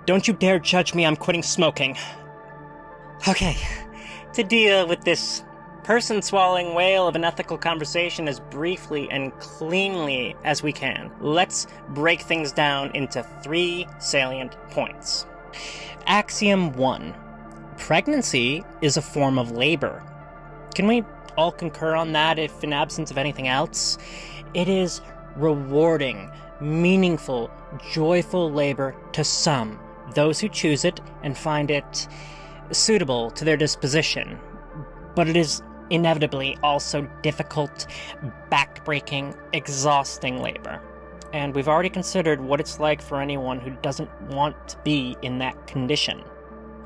Don't you dare judge me, I'm quitting smoking. Okay, to deal with this person-swallowing whale of an ethical conversation as briefly and cleanly as we can, let's break things down into 3 salient points. Axiom 1. Pregnancy is a form of labor. Can we all concur on that if in absence of anything else? It is rewarding, meaningful, joyful labor to some, those who choose it and find it suitable to their disposition. But it is inevitably also difficult, backbreaking, exhausting labor. And we've already considered what it's like for anyone who doesn't want to be in that condition.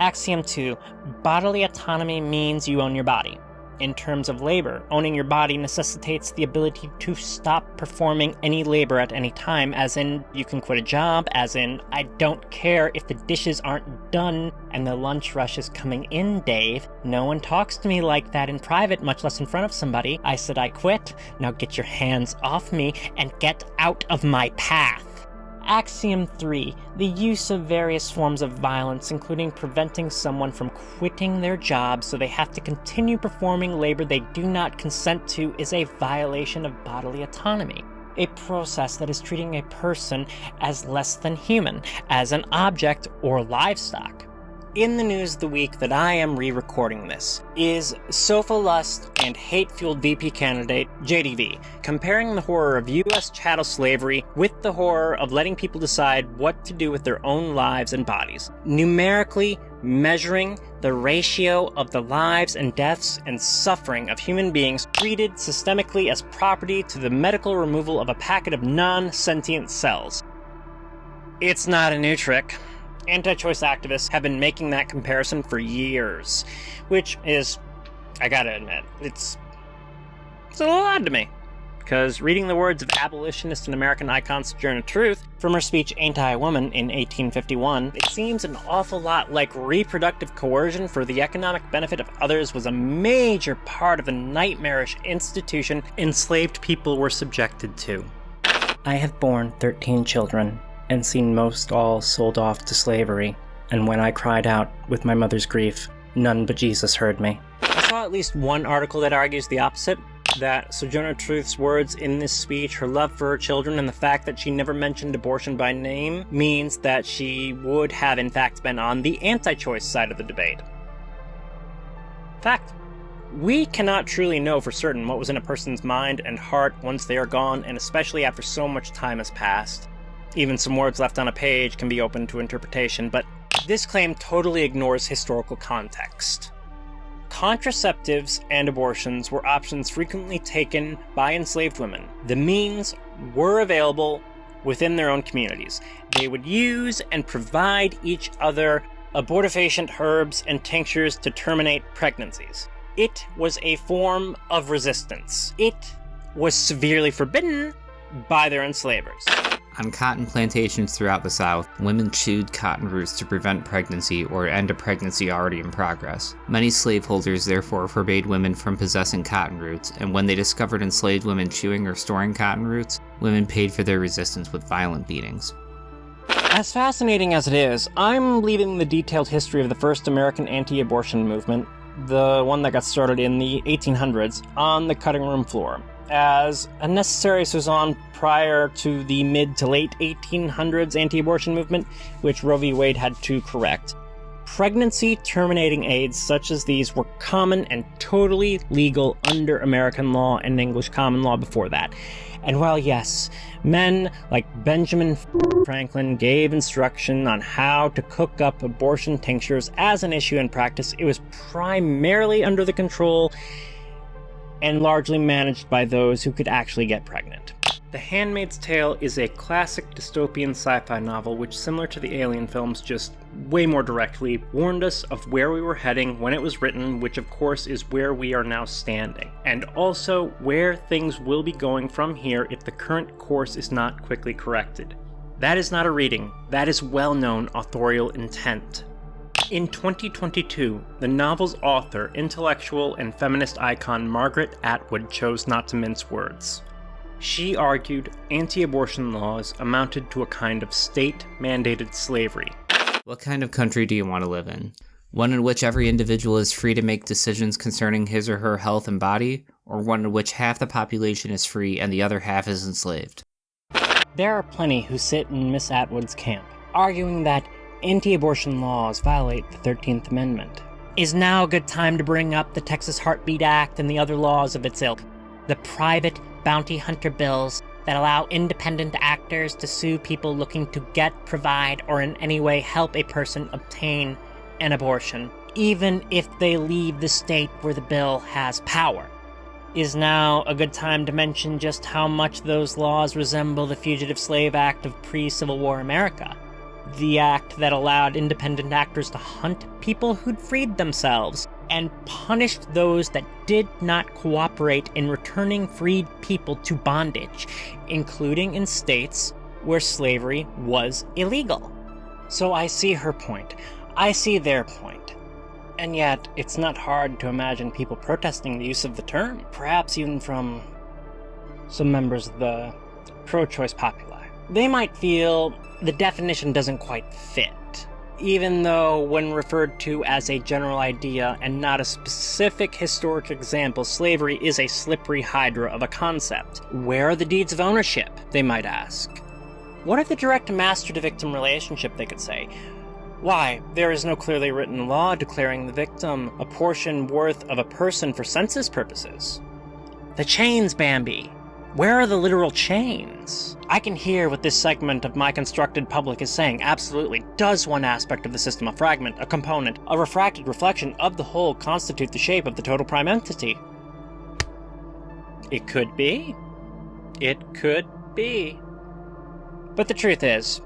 Axiom 2. Bodily autonomy means you own your body. In terms of labor, owning your body necessitates the ability to stop performing any labor at any time, as in, you can quit a job, as in, I don't care if the dishes aren't done and the lunch rush is coming in, Dave. No one talks to me like that in private, much less in front of somebody. I said I quit. Now get your hands off me and get out of my path. Axiom 3. The use of various forms of violence, including preventing someone from quitting their job so they have to continue performing labor they do not consent to, is a violation of bodily autonomy. A process that is treating a person as less than human, as an object or livestock. In the news of the week that I am re-recording this is Sofa Lust and hate-fueled VP candidate JDV, comparing the horror of U.S. chattel slavery with the horror of letting people decide what to do with their own lives and bodies, numerically measuring the ratio of the lives and deaths and suffering of human beings treated systemically as property to the medical removal of a packet of non-sentient cells. It's not a new trick. Anti-choice activists have been making that comparison for years, which is, I gotta admit, it's a little odd to me. Because reading the words of abolitionist and American icon Sojourner Truth from her speech Ain't I a Woman in 1851, it seems an awful lot like reproductive coercion for the economic benefit of others was a major part of the nightmarish institution enslaved people were subjected to. I have borne 13 children and seen most all sold off to slavery, and when I cried out with my mother's grief, none but Jesus heard me. I saw at least one article that argues the opposite, that Sojourner Truth's words in this speech, her love for her children, and the fact that she never mentioned abortion by name means that she would have in fact been on the anti-choice side of the debate. Fact. We cannot truly know for certain what was in a person's mind and heart once they are gone, and especially after so much time has passed. Even some words left on a page can be open to interpretation, but this claim totally ignores historical context. Contraceptives and abortions were options frequently taken by enslaved women. The means were available within their own communities. They would use and provide each other abortifacient herbs and tinctures to terminate pregnancies. It was a form of resistance. It was severely forbidden by their enslavers. On cotton plantations throughout the South, women chewed cotton roots to prevent pregnancy or end a pregnancy already in progress. Many slaveholders therefore forbade women from possessing cotton roots, and when they discovered enslaved women chewing or storing cotton roots, women paid for their resistance with violent beatings. As fascinating as it is, I'm leaving the detailed history of the first American anti-abortion movement, the one that got started in the 1800s, on the cutting room floor, as a necessary saison prior to the mid to late 1800s anti-abortion movement, which Roe v. Wade had to correct. Pregnancy-terminating aids such as these were common and totally legal under American law and English common law before that. And while yes, men like Benjamin Franklin gave instruction on how to cook up abortion tinctures as an issue in practice, it was primarily under the control and largely managed by those who could actually get pregnant. The Handmaid's Tale is a classic dystopian sci-fi novel which, similar to the Alien films, just way more directly warned us of where we were heading when it was written, which of course is where we are now standing, and also where things will be going from here if the current course is not quickly corrected. That is not a reading, that is well-known authorial intent. In 2022, the novel's author, intellectual, and feminist icon Margaret Atwood chose not to mince words. She argued anti-abortion laws amounted to a kind of state-mandated slavery. What kind of country do you want to live in? One in which every individual is free to make decisions concerning his or her health and body, or one in which half the population is free and the other half is enslaved? There are plenty who sit in Miss Atwood's camp, arguing that anti-abortion laws violate the 13th Amendment. Is now a good time to bring up the Texas Heartbeat Act and the other laws of its ilk, the private bounty hunter bills that allow independent actors to sue people looking to get, provide, or in any way help a person obtain an abortion, even if they leave the state where the bill has power. Is now a good time to mention just how much those laws resemble the Fugitive Slave Act of pre-Civil War America, the act that allowed independent actors to hunt people who'd freed themselves and punished those that did not cooperate in returning freed people to bondage, including in states where slavery was illegal. So I see her point. I see their point. And yet, it's not hard to imagine people protesting the use of the term, perhaps even from some members of the pro-choice populi. They might feel the definition doesn't quite fit, even though when referred to as a general idea and not a specific historic example, slavery is a slippery hydra of a concept. Where are the deeds of ownership, they might ask? What of the direct master-to-victim relationship, they could say? Why, there is no clearly written law declaring the victim a portion worth of a person for census purposes. The chains, Bambi! Where are the literal chains? I can hear what this segment of my constructed public is saying. Absolutely. Does one aspect of the system, a fragment, a component, a refracted reflection of the whole, constitute the shape of the total prime entity? It could be. It could be. But the truth is,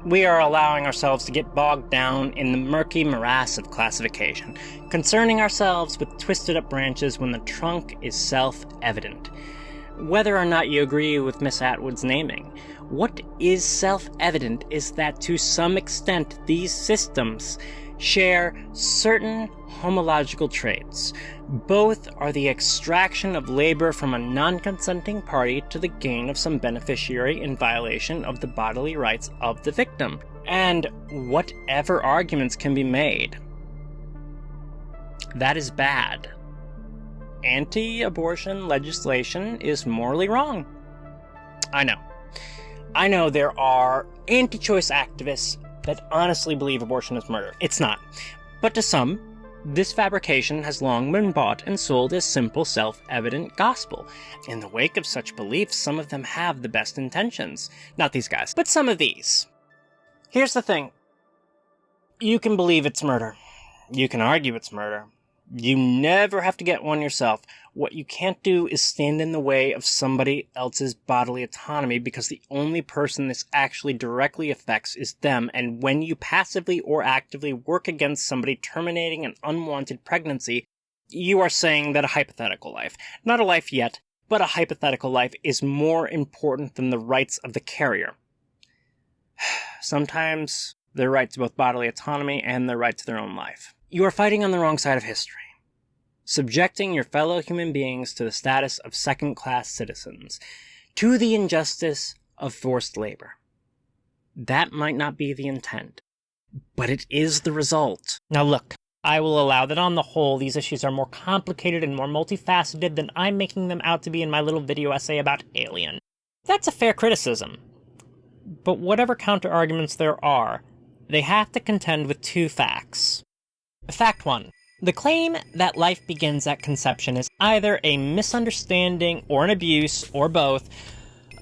we are allowing ourselves to get bogged down in the murky morass of classification, concerning ourselves with twisted up branches when the trunk is self-evident. Whether or not you agree with Miss Atwood's naming, what is self-evident is that to some extent these systems share certain homological traits. Both are the extraction of labor from a non-consenting party to the gain of some beneficiary in violation of the bodily rights of the victim. And whatever arguments can be made, that is bad. Anti-abortion legislation is morally wrong. I know there are anti-choice activists that honestly believe abortion is murder. It's not. But to some, this fabrication has long been bought and sold as simple, self-evident gospel. In the wake of such beliefs, some of them have the best intentions. Not these guys, but some of these. Here's the thing. You can believe it's murder. You can argue it's murder. You never have to get one yourself. What you can't do is stand in the way of somebody else's bodily autonomy, because the only person this actually directly affects is them, and when you passively or actively work against somebody terminating an unwanted pregnancy, you are saying that a hypothetical life, not a life yet, but a hypothetical life, is more important than the rights of the carrier. Sometimes their right to both bodily autonomy and their right to their own life. You are fighting on the wrong side of history, subjecting your fellow human beings to the status of second-class citizens, to the injustice of forced labor. That might not be the intent, but it is the result. Now look, I will allow that on the whole these issues are more complicated and more multifaceted than I'm making them out to be in my little video essay about Alien. That's a fair criticism. But whatever counter-arguments there are, they have to contend with two facts. Fact 1. The claim that life begins at conception is either a misunderstanding or an abuse, or both,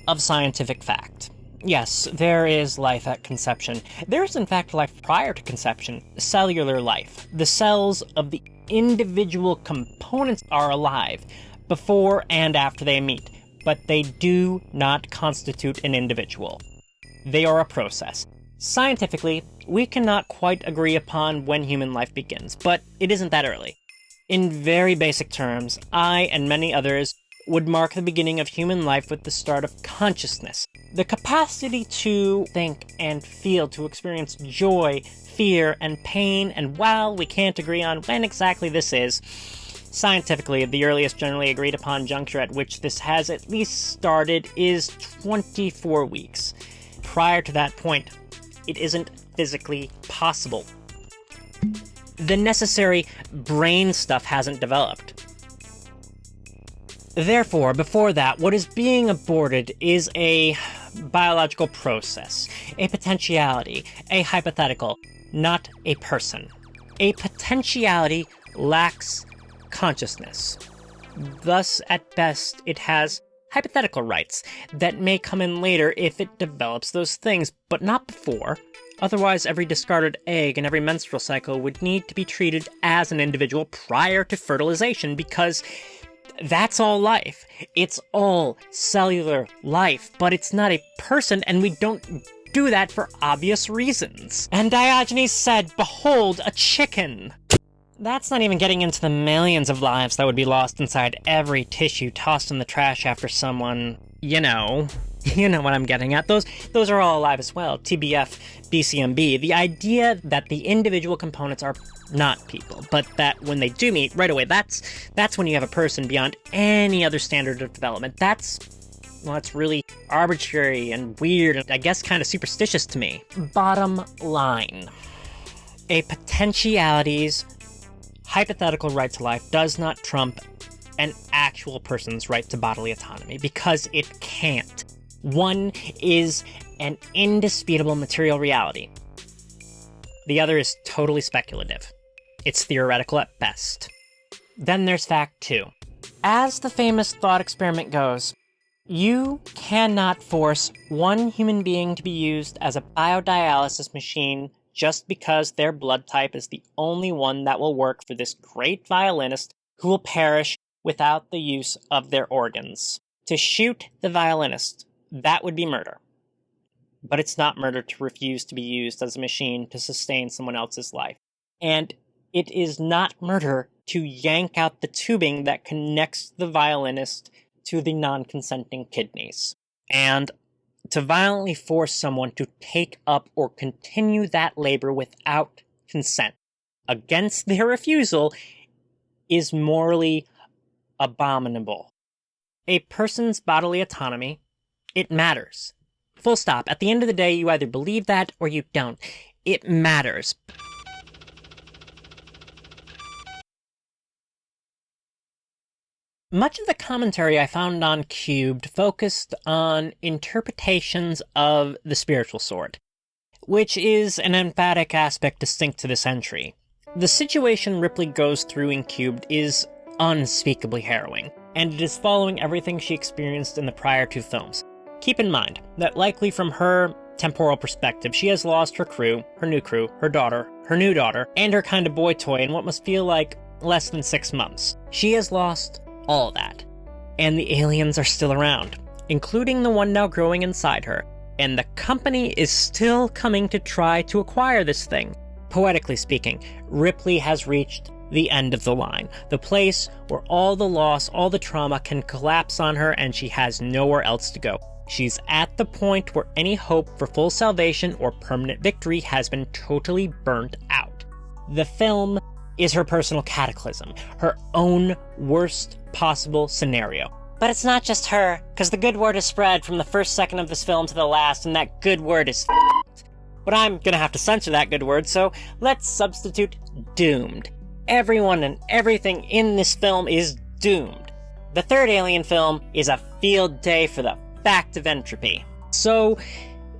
of scientific fact. Yes, there is life at conception. There is in fact life prior to conception, cellular life. The cells of the individual components are alive before and after they meet, but they do not constitute an individual. They are a process. Scientifically, we cannot quite agree upon when human life begins, but it isn't that early. In very basic terms, I and many others would mark the beginning of human life with the start of consciousness. The capacity to think and feel, to experience joy, fear, and pain, and while we can't agree on when exactly this is, scientifically, the earliest generally agreed upon juncture at which this has at least started is 24 weeks. Prior to that point, it isn't physically possible. The necessary brain stuff hasn't developed. Therefore, before that, what is being aborted is a biological process, a potentiality, a hypothetical, not a person. A potentiality lacks consciousness. Thus, at best, it has hypothetical rights that may come in later if it develops those things, but not before. Otherwise, every discarded egg and every menstrual cycle would need to be treated as an individual prior to fertilization, because that's all life. It's all cellular life, but it's not a person, and we don't do that for obvious reasons. And Diogenes said, "Behold, a chicken!" That's not even getting into the millions of lives that would be lost inside every tissue tossed in the trash after someone, you know what I'm getting at. Those are all alive as well. TBF, BCMB. The idea that the individual components are not people, but that when they do meet, right away, that's when you have a person beyond any other standard of development. That's really arbitrary and weird, and I guess kind of superstitious to me. Bottom line. A potentiality's hypothetical right to life does not trump an actual person's right to bodily autonomy, because it can't. One is an indisputable material reality. The other is totally speculative. It's theoretical at best. Then there's fact 2. As the famous thought experiment goes, You cannot force one human being to be used as a biodialysis machine just because their blood type is the only one that will work for this great violinist who will perish without the use of their organs. To shoot the violinist, that would be murder. But it's not murder to refuse to be used as a machine to sustain someone else's life. And it is not murder to yank out the tubing that connects the violinist to the non-consenting kidneys. And to violently force someone to take up or continue that labor without consent against their refusal is morally abominable. A person's bodily autonomy, it matters. Full stop. At the end of the day, you either believe that or you don't. It matters. Much of the commentary I found on Cubed focused on interpretations of the spiritual sort, which is an emphatic aspect distinct to this entry. The situation Ripley goes through in Cubed is unspeakably harrowing, and it is following everything she experienced in the prior two films. Keep in mind that likely from her temporal perspective, she has lost her crew, her new daughter, and her kind of boy toy in what must feel like less than 6 months. She has lost all that. And the aliens are still around, including the one now growing inside her, and the company is still coming to try to acquire this thing. Poetically speaking, Ripley has reached the end of the line, the place where all the loss, all the trauma can collapse on her and she has nowhere else to go. She's at the point where any hope for full salvation or permanent victory has been totally burnt out. The film is her personal cataclysm, her own worst possible scenario. But it's not just her, because the good word is spread from the first second of this film to the last, and that good word is f***ed. But I'm gonna have to censor that good word, so let's substitute doomed. Everyone and everything in this film is doomed. The third Alien film is a field day for the fact of entropy. So,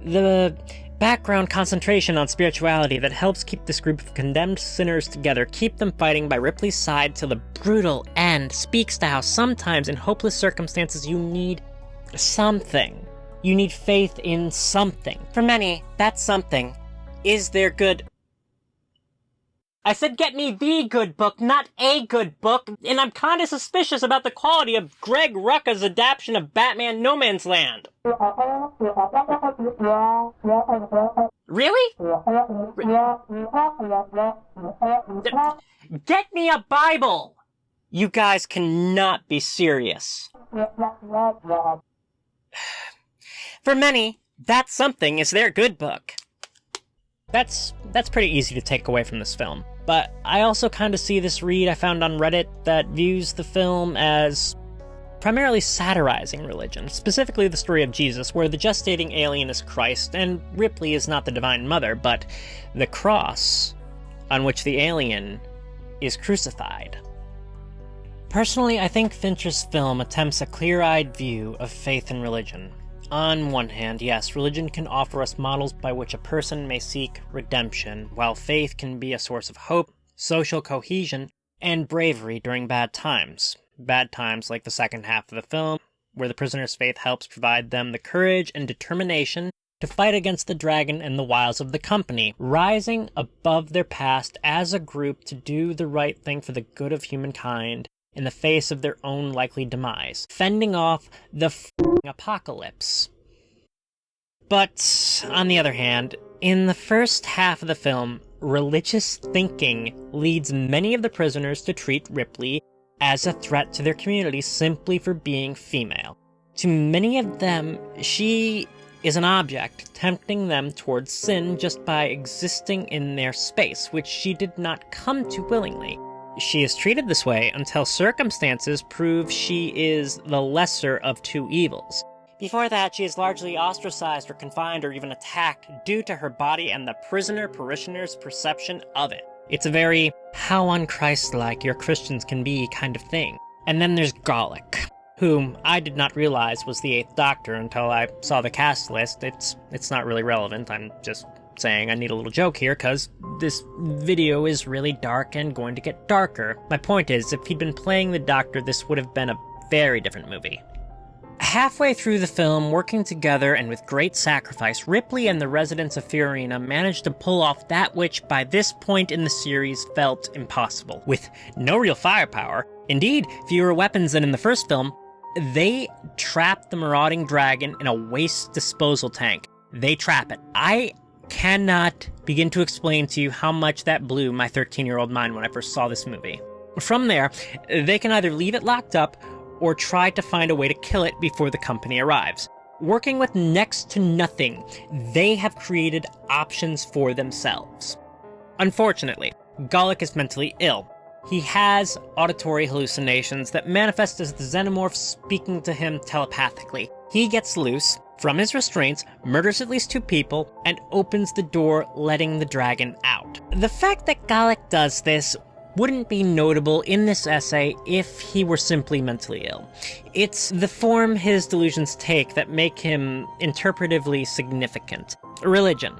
the background concentration on spirituality that helps keep this group of condemned sinners together, keep them fighting by Ripley's side till the brutal end, speaks to how sometimes in hopeless circumstances you need something. You need faith in something. For many, that something is their good... I said get me the good book, not a good book, and I'm kinda suspicious about the quality of Greg Rucka's adaptation of Batman No Man's Land. Really? Get me a Bible! You guys cannot be serious. For many, that something is their good book. That's pretty easy to take away from this film. But I also kind of see this read I found on Reddit that views the film as primarily satirizing religion, specifically the story of Jesus, where the gestating alien is Christ, and Ripley is not the Divine Mother, but the cross on which the alien is crucified. Personally, I think Fincher's film attempts a clear-eyed view of faith and religion. On one hand, yes, religion can offer us models by which a person may seek redemption, while faith can be a source of hope, social cohesion, and bravery during bad times. Bad times like the second half of the film, where the prisoner's faith helps provide them the courage and determination to fight against the dragon and the wiles of the company, rising above their past as a group to do the right thing for the good of humankind in the face of their own likely demise, fending off the apocalypse. But, on the other hand, in the first half of the film, religious thinking leads many of the prisoners to treat Ripley as a threat to their community simply for being female. To many of them, she is an object, tempting them towards sin just by existing in their space, which she did not come to willingly. She is treated this way until circumstances prove she is the lesser of two evils. Before that, she is largely ostracized or confined or even attacked due to her body and the prisoner-parishioner's perception of it. It's a very how un-Christ-like your Christians can be kind of thing. And then there's Gallic, whom I did not realize was the 8th Doctor until I saw the cast list. It's not really relevant, I'm just saying I need a little joke here, because this video is really dark and going to get darker. My point is, if he'd been playing the Doctor, this would have been a very different movie. Halfway through the film, working together and with great sacrifice, Ripley and the residents of Fiorina managed to pull off that which, by this point in the series, felt impossible. With no real firepower, indeed, fewer weapons than in the first film, they trapped the marauding dragon in a waste disposal tank. They trap it. I cannot begin to explain to you how much that blew my 13-year-old mind when I first saw this movie. From there, they can either leave it locked up or try to find a way to kill it before the company arrives. Working with next to nothing, they have created options for themselves. Unfortunately, Galek is mentally ill. He has auditory hallucinations that manifest as the Xenomorph speaking to him telepathically. He gets loose from his restraints, murders at least 2 people, and opens the door, letting the dragon out. The fact that Galek does this wouldn't be notable in this essay if he were simply mentally ill. It's the form his delusions take that make him interpretively significant. Religion.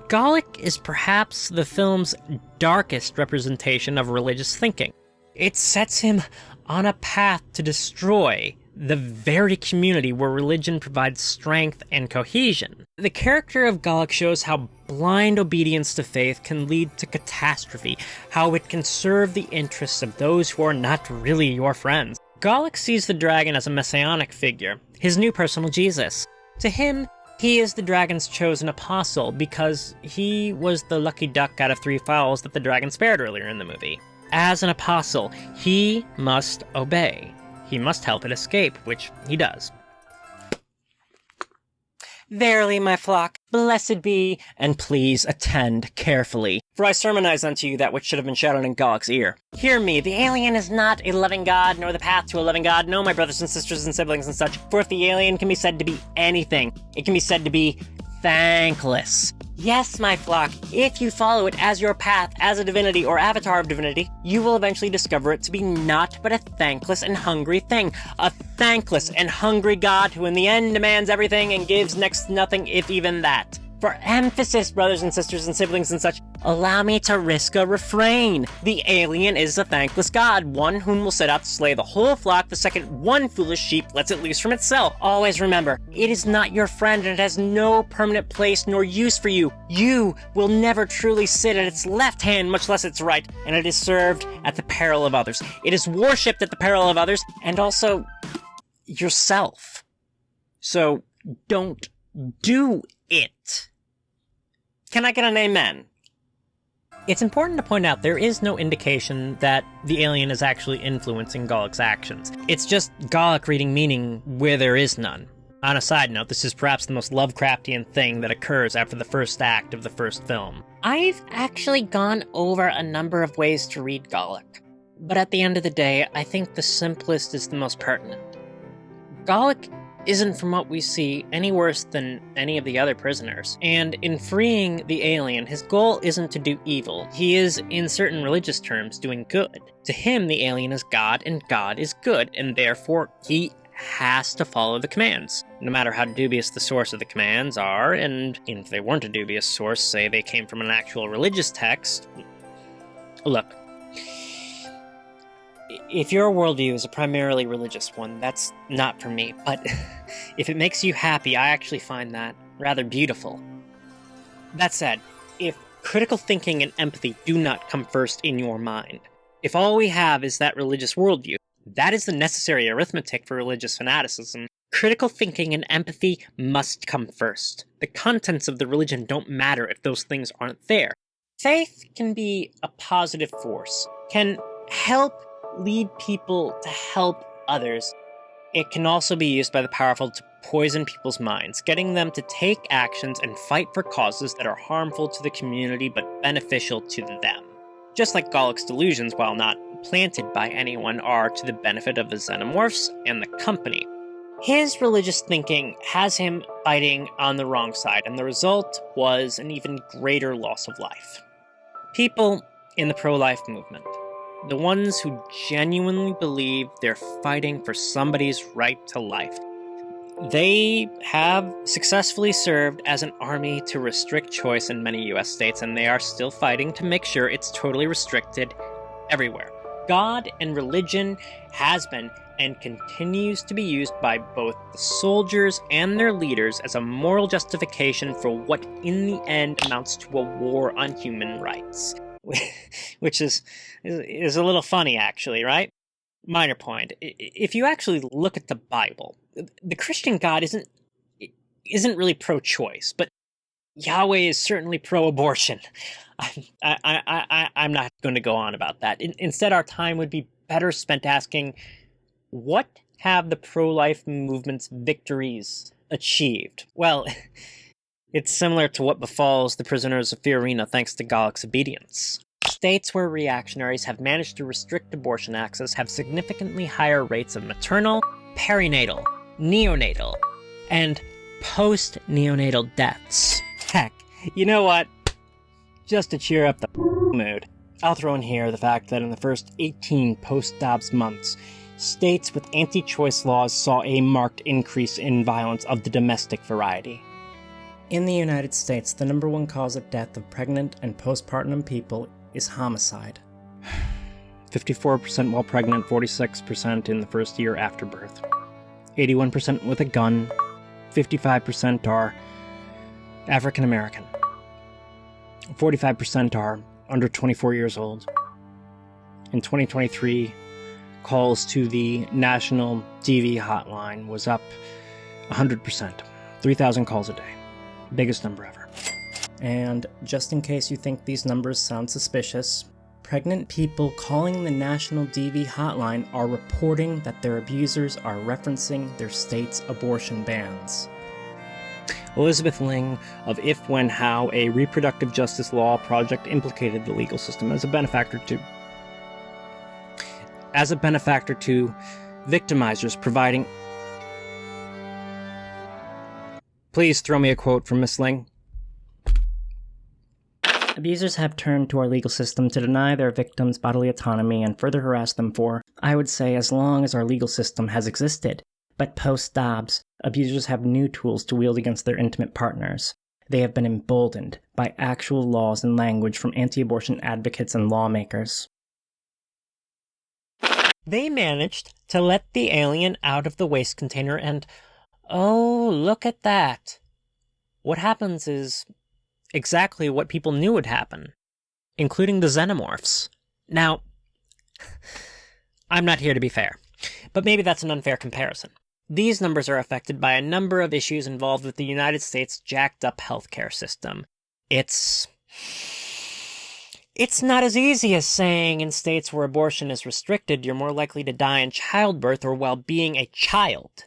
Galek is perhaps the film's darkest representation of religious thinking. It sets him on a path to destroy the very community where religion provides strength and cohesion. The character of Galek shows how blind obedience to faith can lead to catastrophe, how it can serve the interests of those who are not really your friends. Galek sees the dragon as a messianic figure, his new personal Jesus. To him, he is the dragon's chosen apostle because he was the lucky duck out of 3 fowls that the dragon spared earlier in the movie. As an apostle, he must obey. He must help it escape, which he does. Verily, my flock, blessed be, and please attend carefully. For I sermonize unto you that which should have been shouted in Galek's ear. Hear me, the alien is not a loving God, nor the path to a loving God. No, my brothers and sisters and siblings and such. For if the alien can be said to be anything, it can be said to be thankless. Yes, my flock, if you follow it as your path, as a divinity or avatar of divinity, you will eventually discover it to be naught but a thankless and hungry thing. A thankless and hungry God who in the end demands everything and gives next to nothing, if even that. For emphasis, brothers and sisters and siblings and such, allow me to risk a refrain. The alien is a thankless god, one whom will set out to slay the whole flock the second one foolish sheep lets it loose from its cell. Always remember, it is not your friend and it has no permanent place nor use for you. You will never truly sit at its left hand, much less its right, and it is served at the peril of others. It is worshipped at the peril of others, and also yourself. So don't do it. Can I get an amen? It's important to point out there is no indication that the alien is actually influencing Galek's actions. It's just Galek reading meaning where there is none. On a side note, this is perhaps the most Lovecraftian thing that occurs after the first act of the first film. I've actually gone over a number of ways to read Galek, but at the end of the day, I think the simplest is the most pertinent. Galek isn't, from what we see, any worse than any of the other prisoners. And in freeing the alien, his goal isn't to do evil. He is, in certain religious terms, doing good. To him, the alien is God, and God is good, and therefore he has to follow the commands, no matter how dubious the source of the commands are, and if they weren't a dubious source, say they came from an actual religious text. Look, if your worldview is a primarily religious one, that's not for me, but if it makes you happy, I actually find that rather beautiful. That said, if critical thinking and empathy do not come first in your mind, if all we have is that religious worldview, that is the necessary arithmetic for religious fanaticism, critical thinking and empathy must come first. The contents of the religion don't matter if those things aren't there. Faith can be a positive force, can help lead people to help others. It can also be used by the powerful to poison people's minds, getting them to take actions and fight for causes that are harmful to the community but beneficial to them. Just like Galek's delusions, while not planted by anyone, are to the benefit of the Xenomorphs and the company. His religious thinking has him fighting on the wrong side, and the result was an even greater loss of life. People in the pro-life movement, the ones who genuinely believe they're fighting for somebody's right to life, they have successfully served as an army to restrict choice in many US states, and they are still fighting to make sure it's totally restricted everywhere. God and religion has been and continues to be used by both the soldiers and their leaders as a moral justification for what in the end amounts to a war on human rights. Which is a little funny, actually, right? Minor point. If you actually look at the Bible, the Christian God isn't really pro-choice, but Yahweh is certainly pro-abortion. I'm not going to go on about that. Instead, our time would be better spent asking, what have the pro-life movement's victories achieved? Well, it's similar to what befalls the prisoners of Fiorina thanks to Gallic's obedience. States where reactionaries have managed to restrict abortion access have significantly higher rates of maternal, perinatal, neonatal, and post-neonatal deaths. Heck, you know what? Just to cheer up the mood, I'll throw in here the fact that in the first 18 post-Dobbs months, states with anti-choice laws saw a marked increase in violence of the domestic variety. In the United States, the number one cause of death of pregnant and postpartum people is homicide. 54% while pregnant, 46% in the first year after birth. 81% with a gun, 55% are African American. 45% are under 24 years old. In 2023, calls to the National DV hotline was up 100%. 3,000 calls a day. Biggest number ever. And just in case you think these numbers sound suspicious, pregnant people calling the National DV hotline are reporting that their abusers are referencing their state's abortion bans. Elizabeth Ling of If, When, How, a reproductive justice law project, implicated the legal system as a benefactor to victimizers providing... Please throw me a quote from Miss Ling. Abusers have turned to our legal system to deny their victims bodily autonomy and further harass them for, I would say, as long as our legal system has existed. But post-Dobbs, abusers have new tools to wield against their intimate partners. They have been emboldened by actual laws and language from anti-abortion advocates and lawmakers. They managed to let the alien out of the waste container and, oh, look at that. What happens is exactly what people knew would happen, including the Xenomorphs. Now, I'm not here to be fair, but maybe that's an unfair comparison. These numbers are affected by a number of issues involved with the United States' jacked-up healthcare system. It's not as easy as saying in states where abortion is restricted, you're more likely to die in childbirth or while being a child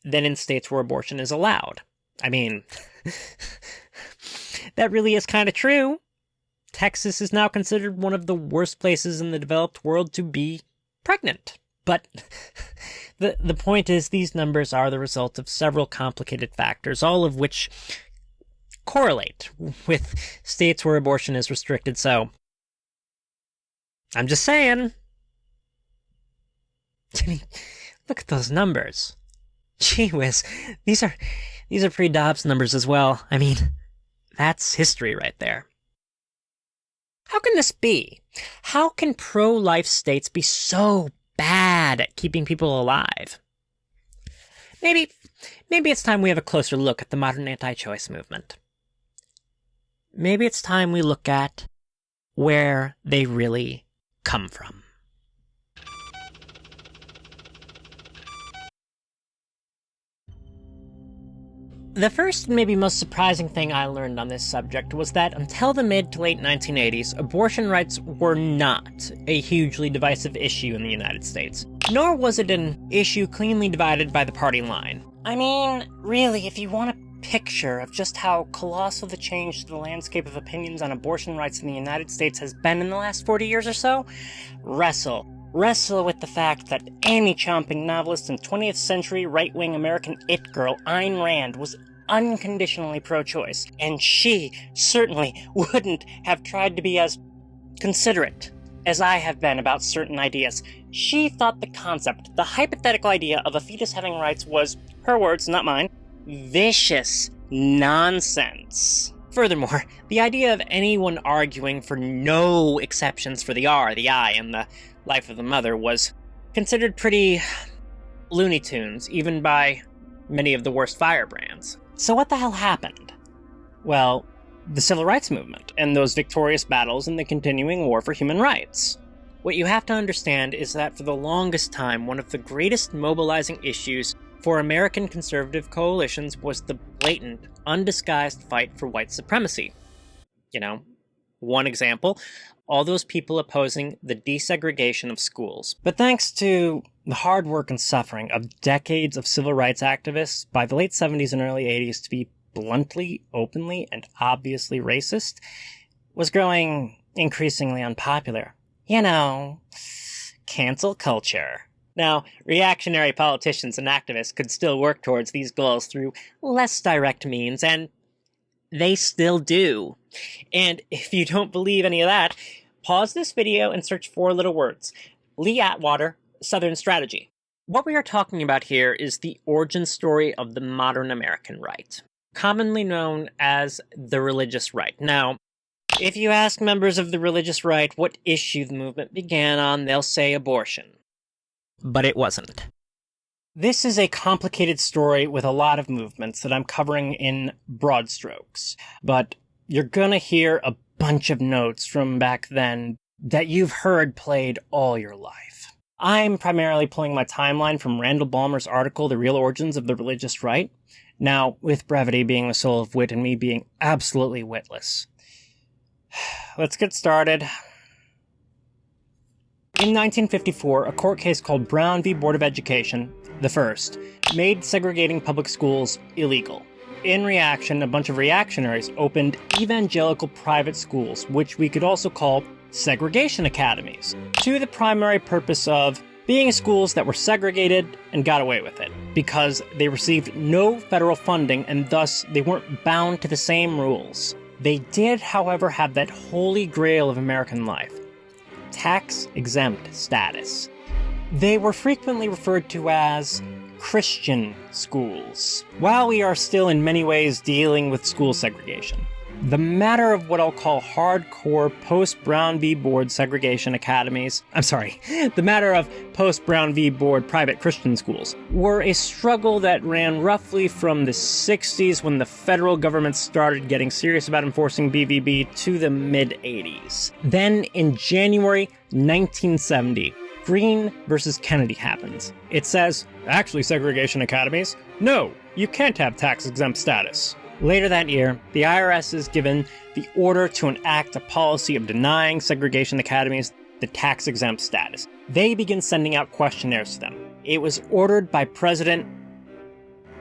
than in states where abortion is allowed. I mean, that really is kind of true. Texas is now considered one of the worst places in the developed world to be pregnant. But the point is, these numbers are the result of several complicated factors, all of which correlate with states where abortion is restricted. So, I'm just saying. I mean, look at those numbers. Gee whiz, these are pre-Dobbs numbers as well. I mean, that's history right there. How can this be? How can pro-life states be so bad at keeping people alive? Maybe it's time we have a closer look at the modern anti-choice movement. Maybe it's time we look at where they really come from. The first and maybe most surprising thing I learned on this subject was that until the mid to late 1980s, abortion rights were not a hugely divisive issue in the United States. Nor was it an issue cleanly divided by the party line. I mean, really, if you want a picture of just how colossal the change to the landscape of opinions on abortion rights in the United States has been in the last 40 years or so, wrestle with the fact that Amy-chomping novelist and 20th century right-wing American it girl Ayn Rand was unconditionally pro-choice, and she certainly wouldn't have tried to be as considerate as I have been about certain ideas. She thought the concept, the hypothetical idea of a fetus having rights was, her words, not mine, vicious nonsense. Furthermore, the idea of anyone arguing for no exceptions for the R, the I, and the Life of the Mother, was considered pretty Looney Tunes, even by many of the worst firebrands. So what the hell happened? Well, the Civil Rights Movement, and those victorious battles in the continuing war for human rights. What you have to understand is that for the longest time, one of the greatest mobilizing issues for American conservative coalitions was the blatant, undisguised fight for white supremacy. You know, one example, all those people opposing the desegregation of schools. But thanks to the hard work and suffering of decades of civil rights activists, by the late 70s and early 80s, to be bluntly, openly, and obviously racist, was growing increasingly unpopular. You know, cancel culture. Now, reactionary politicians and activists could still work towards these goals through less direct means, and they still do. And if you don't believe any of that, pause this video and search 4 little words. Lee Atwater, Southern Strategy. What we are talking about here is the origin story of the modern American right, commonly known as the religious right. Now, if you ask members of the religious right what issue the movement began on, they'll say abortion. But it wasn't. This is a complicated story with a lot of movements that I'm covering in broad strokes, but you're gonna hear a bunch of notes from back then that you've heard played all your life. I'm primarily pulling my timeline from Randall Balmer's article, The Real Origins of the Religious Right, now with brevity being the soul of wit and me being absolutely witless. Let's get started. In 1954, a court case called Brown v. Board of Education, the first, made segregating public schools illegal. In reaction, a bunch of reactionaries opened evangelical private schools, which we could also call segregation academies, to the primary purpose of being schools that were segregated and got away with it, because they received no federal funding and thus they weren't bound to the same rules. They did, however, have that holy grail of American life, tax-exempt status. They were frequently referred to as Christian schools. While we are still in many ways dealing with school segregation, the matter of what I'll call hardcore post-Brown v. Board segregation academies, the matter of post-Brown v. Board private Christian schools, were a struggle that ran roughly from the 60s when the federal government started getting serious about enforcing BVB to the mid-80s. Then, in January 1970, Green versus Kennedy happens. It says, actually segregation academies? No, you can't have tax-exempt status. Later that year, the IRS is given the order to enact a policy of denying segregation academies the tax-exempt status. They begin sending out questionnaires to them. It was ordered by President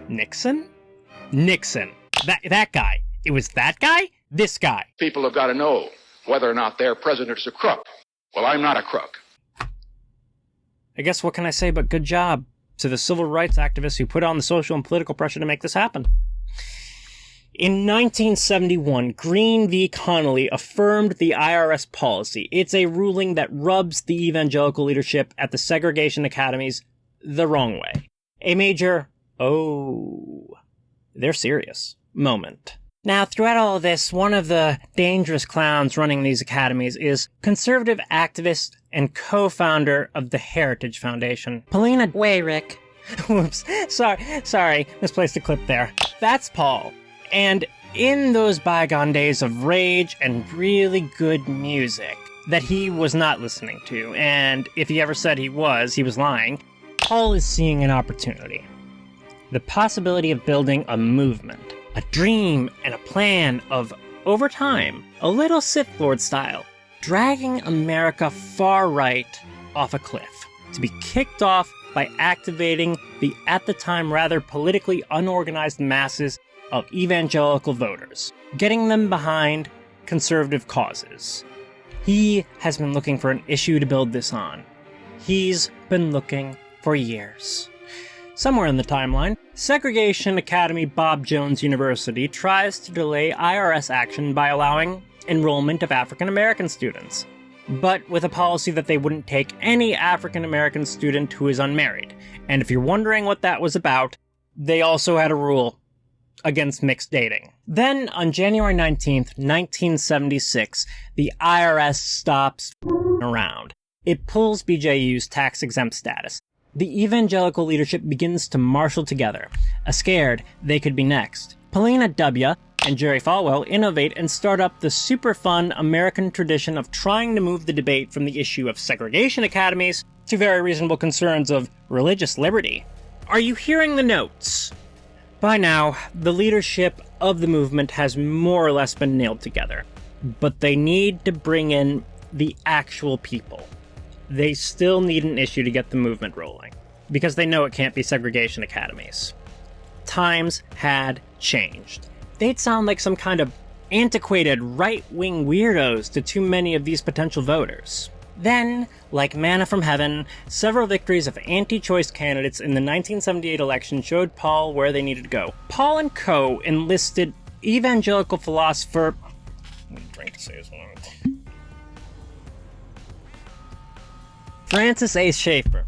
Nixon? Nixon. That guy. It was that guy? This guy. People have got to know whether or not their president is a crook. Well, I'm not a crook. I guess what can I say but good job to the civil rights activists who put on the social and political pressure to make this happen. In 1971, Green v. Connolly affirmed the IRS policy. It's a ruling that rubs the evangelical leadership at the segregation academies the wrong way. A major, oh, they're serious moment. Now, throughout all of this, one of the dangerous clowns running these academies is conservative activist and co-founder of the Heritage Foundation, Paulina. Way, Rick. Whoops. Sorry, misplaced a clip there. That's Paul. And in those bygone days of rage and really good music that he was not listening to, and if he ever said he was lying, Paul is seeing an opportunity. The possibility of building a movement, a dream and a plan of, over time, a little Sith Lord style, dragging America far right off a cliff, to be kicked off by activating the, at the time, rather politically unorganized masses of evangelical voters, getting them behind conservative causes. He has been looking for an issue to build this on. He's been looking for years. Somewhere in the timeline, Segregation Academy Bob Jones University tries to delay IRS action by allowing enrollment of African American students, but with a policy that they wouldn't take any African American student who is unmarried. And if you're wondering what that was about, they also had a rule against mixed dating. Then, on January 19th, 1976, the IRS stops around. it pulls BJU's tax-exempt status. The evangelical leadership begins to marshal together, scared they could be next. Paulina W. and Jerry Falwell innovate and start up the super fun American tradition of trying to move the debate from the issue of segregation academies to very reasonable concerns of religious liberty. Are you hearing the notes? By now, the leadership of the movement has more or less been nailed together, but they need to bring in the actual people. They still need an issue to get the movement rolling, because they know it can't be segregation academies. Times had changed. They'd sound like some kind of antiquated right-wing weirdos to too many of these potential voters. Then, like manna from heaven, several victories of anti-choice candidates in the 1978 election showed Paul where they needed to go. Paul and co. enlisted evangelical philosopher... I'm gonna drink to say his name. Francis A. Schaeffer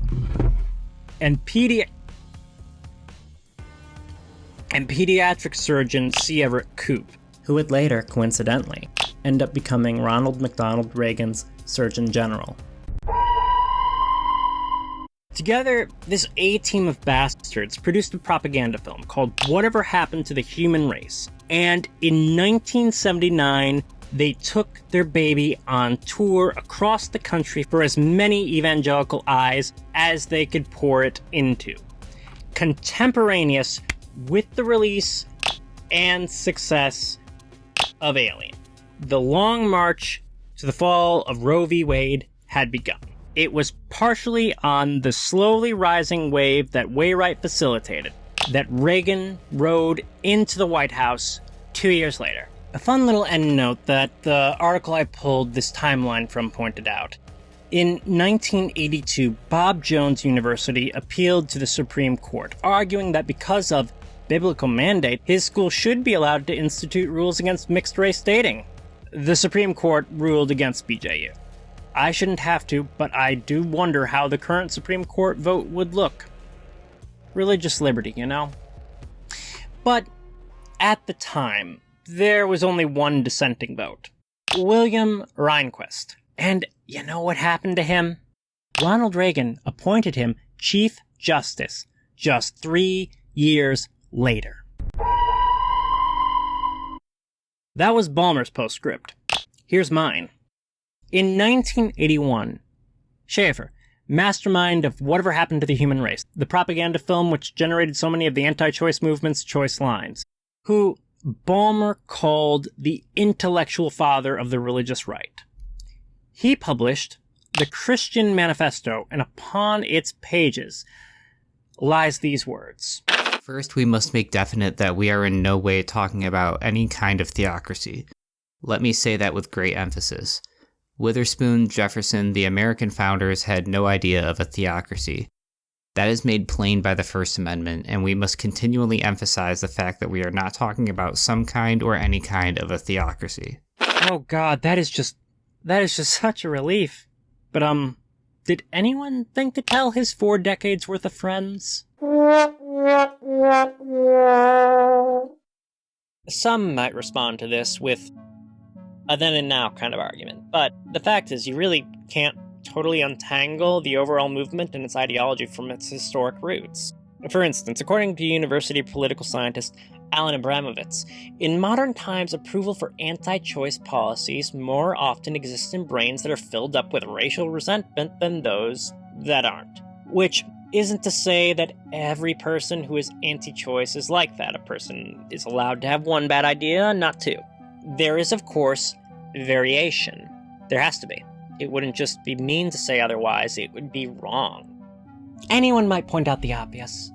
and pediatric surgeon C. Everett Koop, who would later, coincidentally, end up becoming Ronald McDonald Reagan's Surgeon General. Together, this A-team of bastards produced a propaganda film called Whatever Happened to the Human Race, and in 1979, they took their baby on tour across the country for as many evangelical eyes as they could pour it into. Contemporaneous with the release and success of Alien, the long march to the fall of Roe v. Wade had begun. It was partially on the slowly rising wave that Wainwright facilitated that Reagan rode into the White House 2 years later. A fun little endnote that the article I pulled this timeline from pointed out. In 1982, Bob Jones University appealed to the Supreme Court, arguing that because of biblical mandate, his school should be allowed to institute rules against mixed-race dating. The Supreme Court ruled against BJU. I shouldn't have to, but I do wonder how the current Supreme Court vote would look. Religious liberty, you know? But at the time, there was only one dissenting vote. William Rehnquist. And you know what happened to him? Ronald Reagan appointed him Chief Justice just 3 years later. That was Ballmer's postscript. Here's mine. In 1981, Schaeffer, mastermind of Whatever Happened to the Human Race, the propaganda film which generated so many of the anti-choice movement's choice lines, who Ballmer called the intellectual father of the religious right. He published the Christian Manifesto, and upon its pages lies these words. First, we must make definite that we are in no way talking about any kind of theocracy. Let me say that with great emphasis. Witherspoon, Jefferson, the American founders had no idea of a theocracy. That is made plain by the First Amendment, and we must continually emphasize the fact that we are not talking about some kind or any kind of a theocracy. Oh god, that is just such a relief. But, did anyone think to tell his 4 decades worth of friends? Some might respond to this with a then and now kind of argument, but the fact is you really can't totally untangle the overall movement and its ideology from its historic roots. For instance, according to university political scientist Alan Abramovitz, in modern times approval for anti-choice policies more often exists in brains that are filled up with racial resentment than those that aren't. Which isn't to say that every person who is anti-choice is like that. A person is allowed to have one bad idea, not two. There is, of course, variation. There has to be. It wouldn't just be mean to say otherwise, it would be wrong. Anyone might point out the obvious.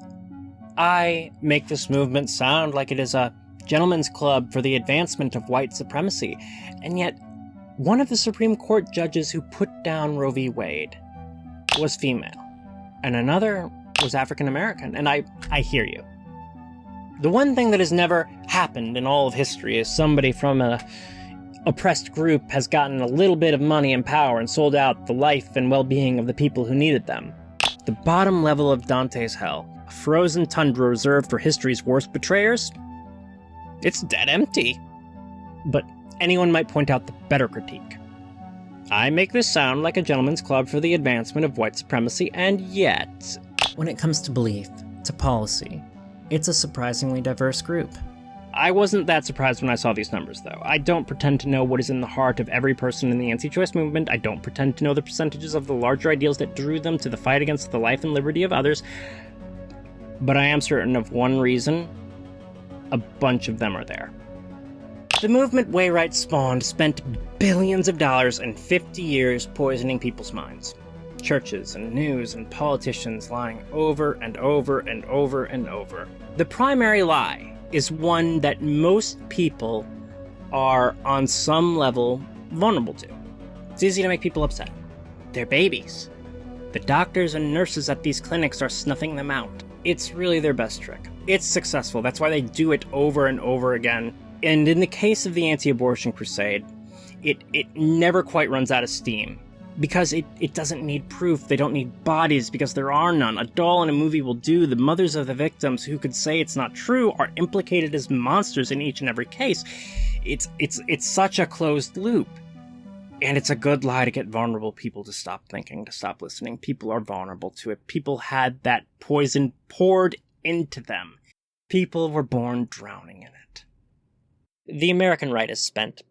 I make this movement sound like it is a gentleman's club for the advancement of white supremacy, and yet one of the Supreme Court judges who put down Roe v. Wade was female, and another was African American, and I hear you. The one thing that has never happened in all of history is somebody from a oppressed group has gotten a little bit of money and power and sold out the life and well-being of the people who needed them. The bottom level of Dante's hell, a frozen tundra reserved for history's worst betrayers, it's dead empty. But anyone might point out the better critique. I make this sound like a gentleman's club for the advancement of white supremacy, and yet... When it comes to belief, to policy, it's a surprisingly diverse group. I wasn't that surprised when I saw these numbers, though. I don't pretend to know what is in the heart of every person in the anti-choice movement. I don't pretend to know the percentages of the larger ideals that drew them to the fight against the life and liberty of others. But I am certain of one reason. A bunch of them are there. The movement Wayrite spawned spent billions of dollars in 50 years poisoning people's minds. Churches and news and politicians lying over and over and over and over. The primary lie is one that most people are, on some level, vulnerable to. It's easy to make people upset. They're babies. The doctors and nurses at these clinics are snuffing them out. It's really their best trick. It's successful. That's why they do it over and over again. And in the case of the anti-abortion crusade, it never quite runs out of steam. Because it doesn't need proof, they don't need bodies, because there are none. A doll in a movie will do. The mothers of the victims who could say it's not true are implicated as monsters in each and every case. It's such a closed loop. And it's a good lie to get vulnerable people to stop thinking, to stop listening. People are vulnerable to it. People had that poison poured into them. People were born drowning in it. The American right has spent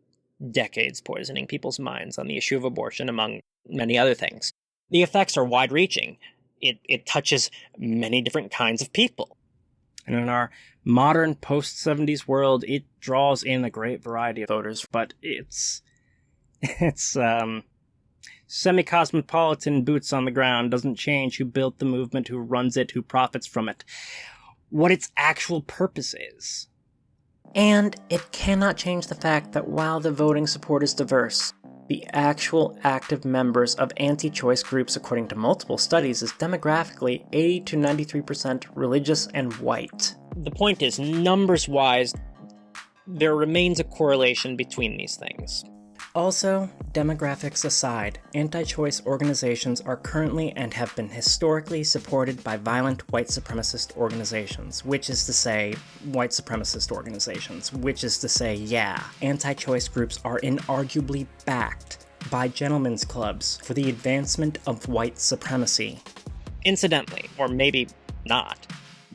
decades poisoning people's minds on the issue of abortion, among many other things. The effects are wide-reaching. It touches many different kinds of people. And in our modern post-70s world, it draws in a great variety of voters, but it's semi-cosmopolitan boots on the ground. Doesn't change who built the movement, who runs it, who profits from it, what its actual purpose is. And it cannot change the fact that while the voting support is diverse, the actual active members of anti-choice groups, according to multiple studies, is demographically 80 to 93% religious and white. The point is, numbers-wise, there remains a correlation between these things. Also, demographics aside, anti-choice organizations are currently and have been historically supported by violent white supremacist organizations, which is to say, anti-choice groups are inarguably backed by gentlemen's clubs for the advancement of white supremacy. Incidentally, or maybe not,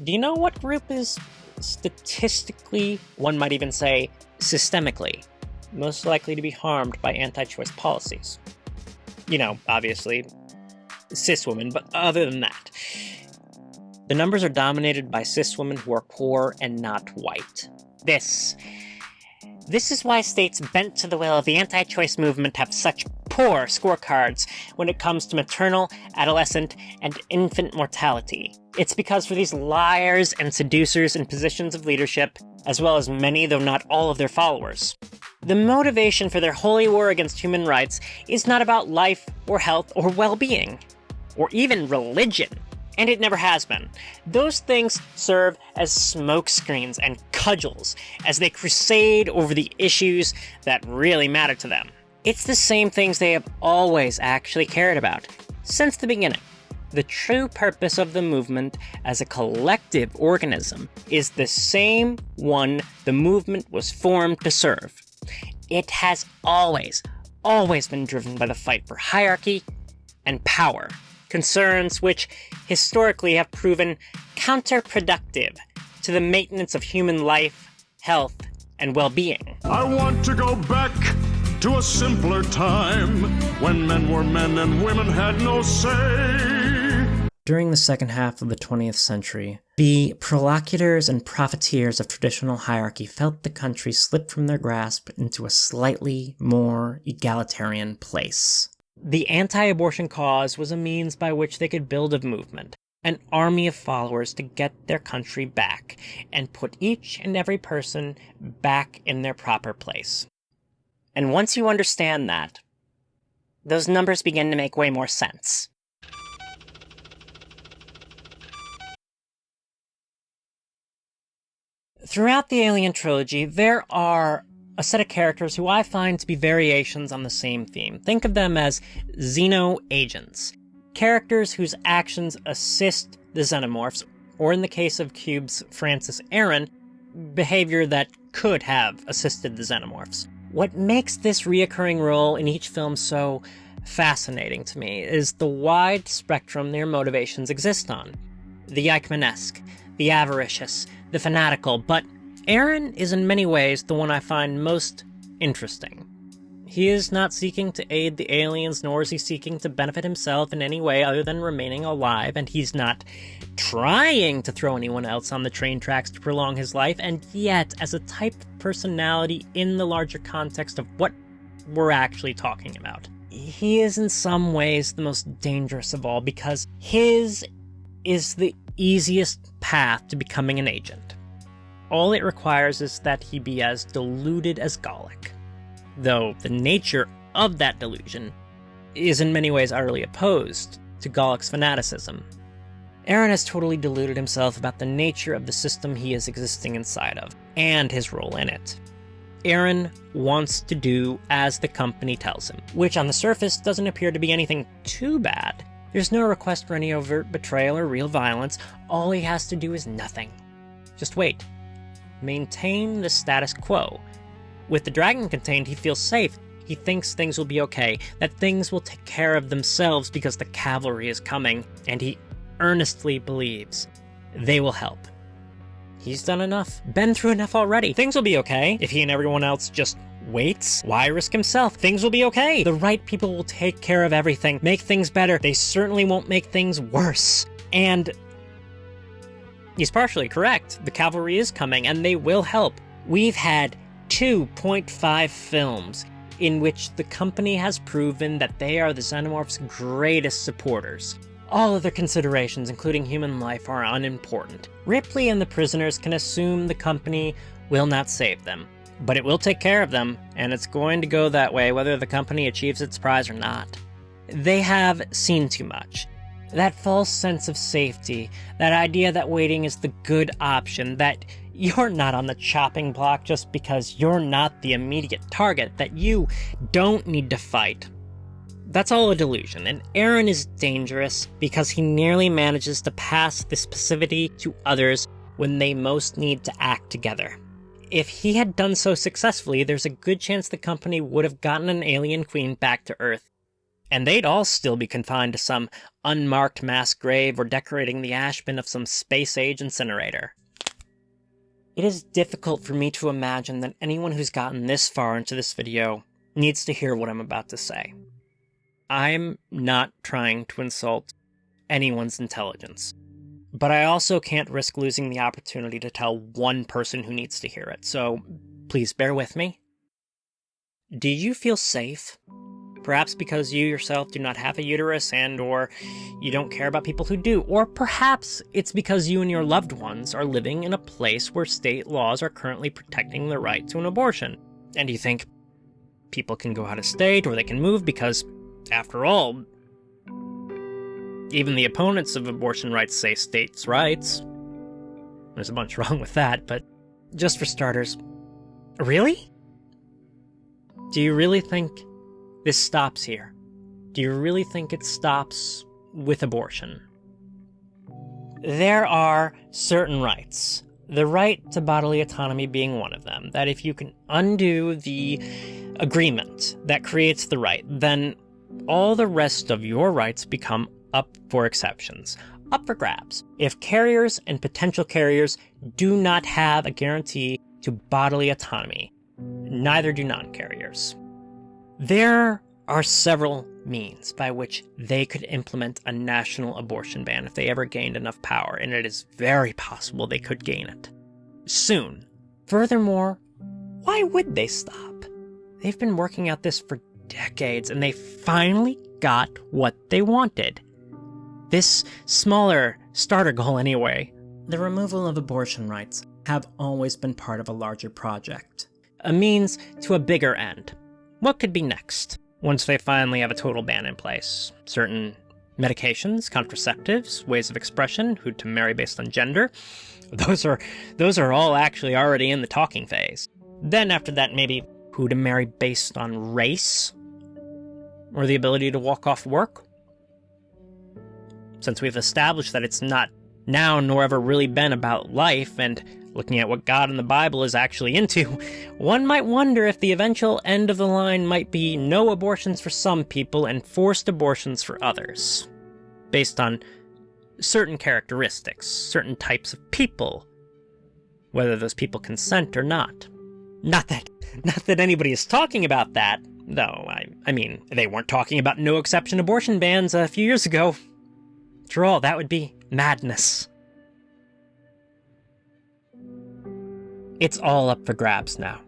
do you know what group is statistically, one might even say systemically, most likely to be harmed by anti-choice policies? You know, obviously, cis women, but other than that, the numbers are dominated by cis women who are poor and not white. This is why states bent to the will of the anti-choice movement have such poor scorecards when it comes to maternal, adolescent, and infant mortality. It's because for these liars and seducers in positions of leadership, as well as many, though not all, of their followers, the motivation for their holy war against human rights is not about life or health or well-being, or even religion. And it never has been. Those things serve as smokescreens and cudgels as they crusade over the issues that really matter to them. It's the same things they have always actually cared about, since the beginning. The true purpose of the movement as a collective organism is the same one the movement was formed to serve. It has always been driven by the fight for hierarchy and power, concerns which historically have proven counterproductive to the maintenance of human life, health, and well-being. I want to go back to a simpler time when men were men and women had no say. During the second half of the 20th century, the prolocutors and profiteers of traditional hierarchy felt the country slip from their grasp into a slightly more egalitarian place. The anti-abortion cause was a means by which they could build a movement, an army of followers to get their country back, and put each and every person back in their proper place. And once you understand that, those numbers begin to make way more sense. Throughout the Alien trilogy, there are a set of characters who I find to be variations on the same theme. Think of them as xeno-agents. Characters whose actions assist the Xenomorphs, or in the case of Cube's Francis Aaron, behavior that could have assisted the Xenomorphs. What makes this reoccurring role in each film so fascinating to me is the wide spectrum their motivations exist on. The Eichmannesque, the avaricious, the fanatical, but Aaron is in many ways the one I find most interesting. He is not seeking to aid the aliens, nor is he seeking to benefit himself in any way other than remaining alive, and he's not trying to throw anyone else on the train tracks to prolong his life, and yet, as a type of personality in the larger context of what we're actually talking about, he is in some ways the most dangerous of all, because his is the easiest path to becoming an agent. All it requires is that he be as deluded as Gallic, though the nature of that delusion is in many ways utterly opposed to Gallic's fanaticism. Aaron has totally deluded himself about the nature of the system he is existing inside of, and his role in it. Aaron wants to do as the company tells him, which on the surface doesn't appear to be anything too bad. There's no request for any overt betrayal or real violence. All he has to do is nothing. Just wait. Maintain the status quo. With the dragon contained, he feels safe. He thinks things will be okay, that things will take care of themselves because the cavalry is coming, and he earnestly believes they will help. He's done enough, been through enough already. Things will be okay. If he and everyone else just waits, why risk himself? Things will be okay. The right people will take care of everything, make things better. They certainly won't make things worse. And he's partially correct. The cavalry is coming, and they will help. We've had 2.5 films in which the company has proven that they are the Xenomorph's greatest supporters. All other considerations, including human life, are unimportant. Ripley and the prisoners can assume the company will not save them, but it will take care of them, and it's going to go that way whether the company achieves its prize or not. They have seen too much. That false sense of safety, that idea that waiting is the good option, that you're not on the chopping block just because you're not the immediate target, that you don't need to fight. That's all a delusion, and Aaron is dangerous because he nearly manages to pass this passivity to others when they most need to act together. If he had done so successfully, there's a good chance the company would have gotten an alien queen back to Earth, and they'd all still be confined to some unmarked mass grave or decorating the ash bin of some space-age incinerator. It is difficult for me to imagine that anyone who's gotten this far into this video needs to hear what I'm about to say. I'm not trying to insult anyone's intelligence, but I also can't risk losing the opportunity to tell one person who needs to hear it, so please bear with me. Do you feel safe? Perhaps because you yourself do not have a uterus or you don't care about people who do. Or perhaps it's because you and your loved ones are living in a place where state laws are currently protecting the right to an abortion. And you think people can go out of state or they can move because, after all, even the opponents of abortion rights say states' rights. There's a bunch wrong with that, but just for starters, really? Do you really think this stops here? Do you really think it stops with abortion? There are certain rights, the right to bodily autonomy being one of them, that if you can undo the agreement that creates the right, then all the rest of your rights become up for exceptions, up for grabs. If carriers and potential carriers do not have a guarantee to bodily autonomy, neither do non-carriers. There are several means by which they could implement a national abortion ban if they ever gained enough power, and it is very possible they could gain it soon. Furthermore, why would they stop? They've been working at this for decades, and they finally got what they wanted. This smaller starter goal anyway. The removal of abortion rights have always been part of a larger project, a means to a bigger end. What could be next, once they finally have a total ban in place? Certain medications, contraceptives, ways of expression, who to marry based on gender. Those are all actually already in the talking phase. Then after that, maybe who to marry based on race? Or the ability to walk off work? Since we've established that it's not now nor ever really been about life, and looking at what God in the Bible is actually into, one might wonder if the eventual end of the line might be no abortions for some people and forced abortions for others, based on certain characteristics, certain types of people, whether those people consent or not. Not that anybody is talking about that, though. I mean, they weren't talking about no exception abortion bans a few years ago. After all, that would be madness. It's all up for grabs now.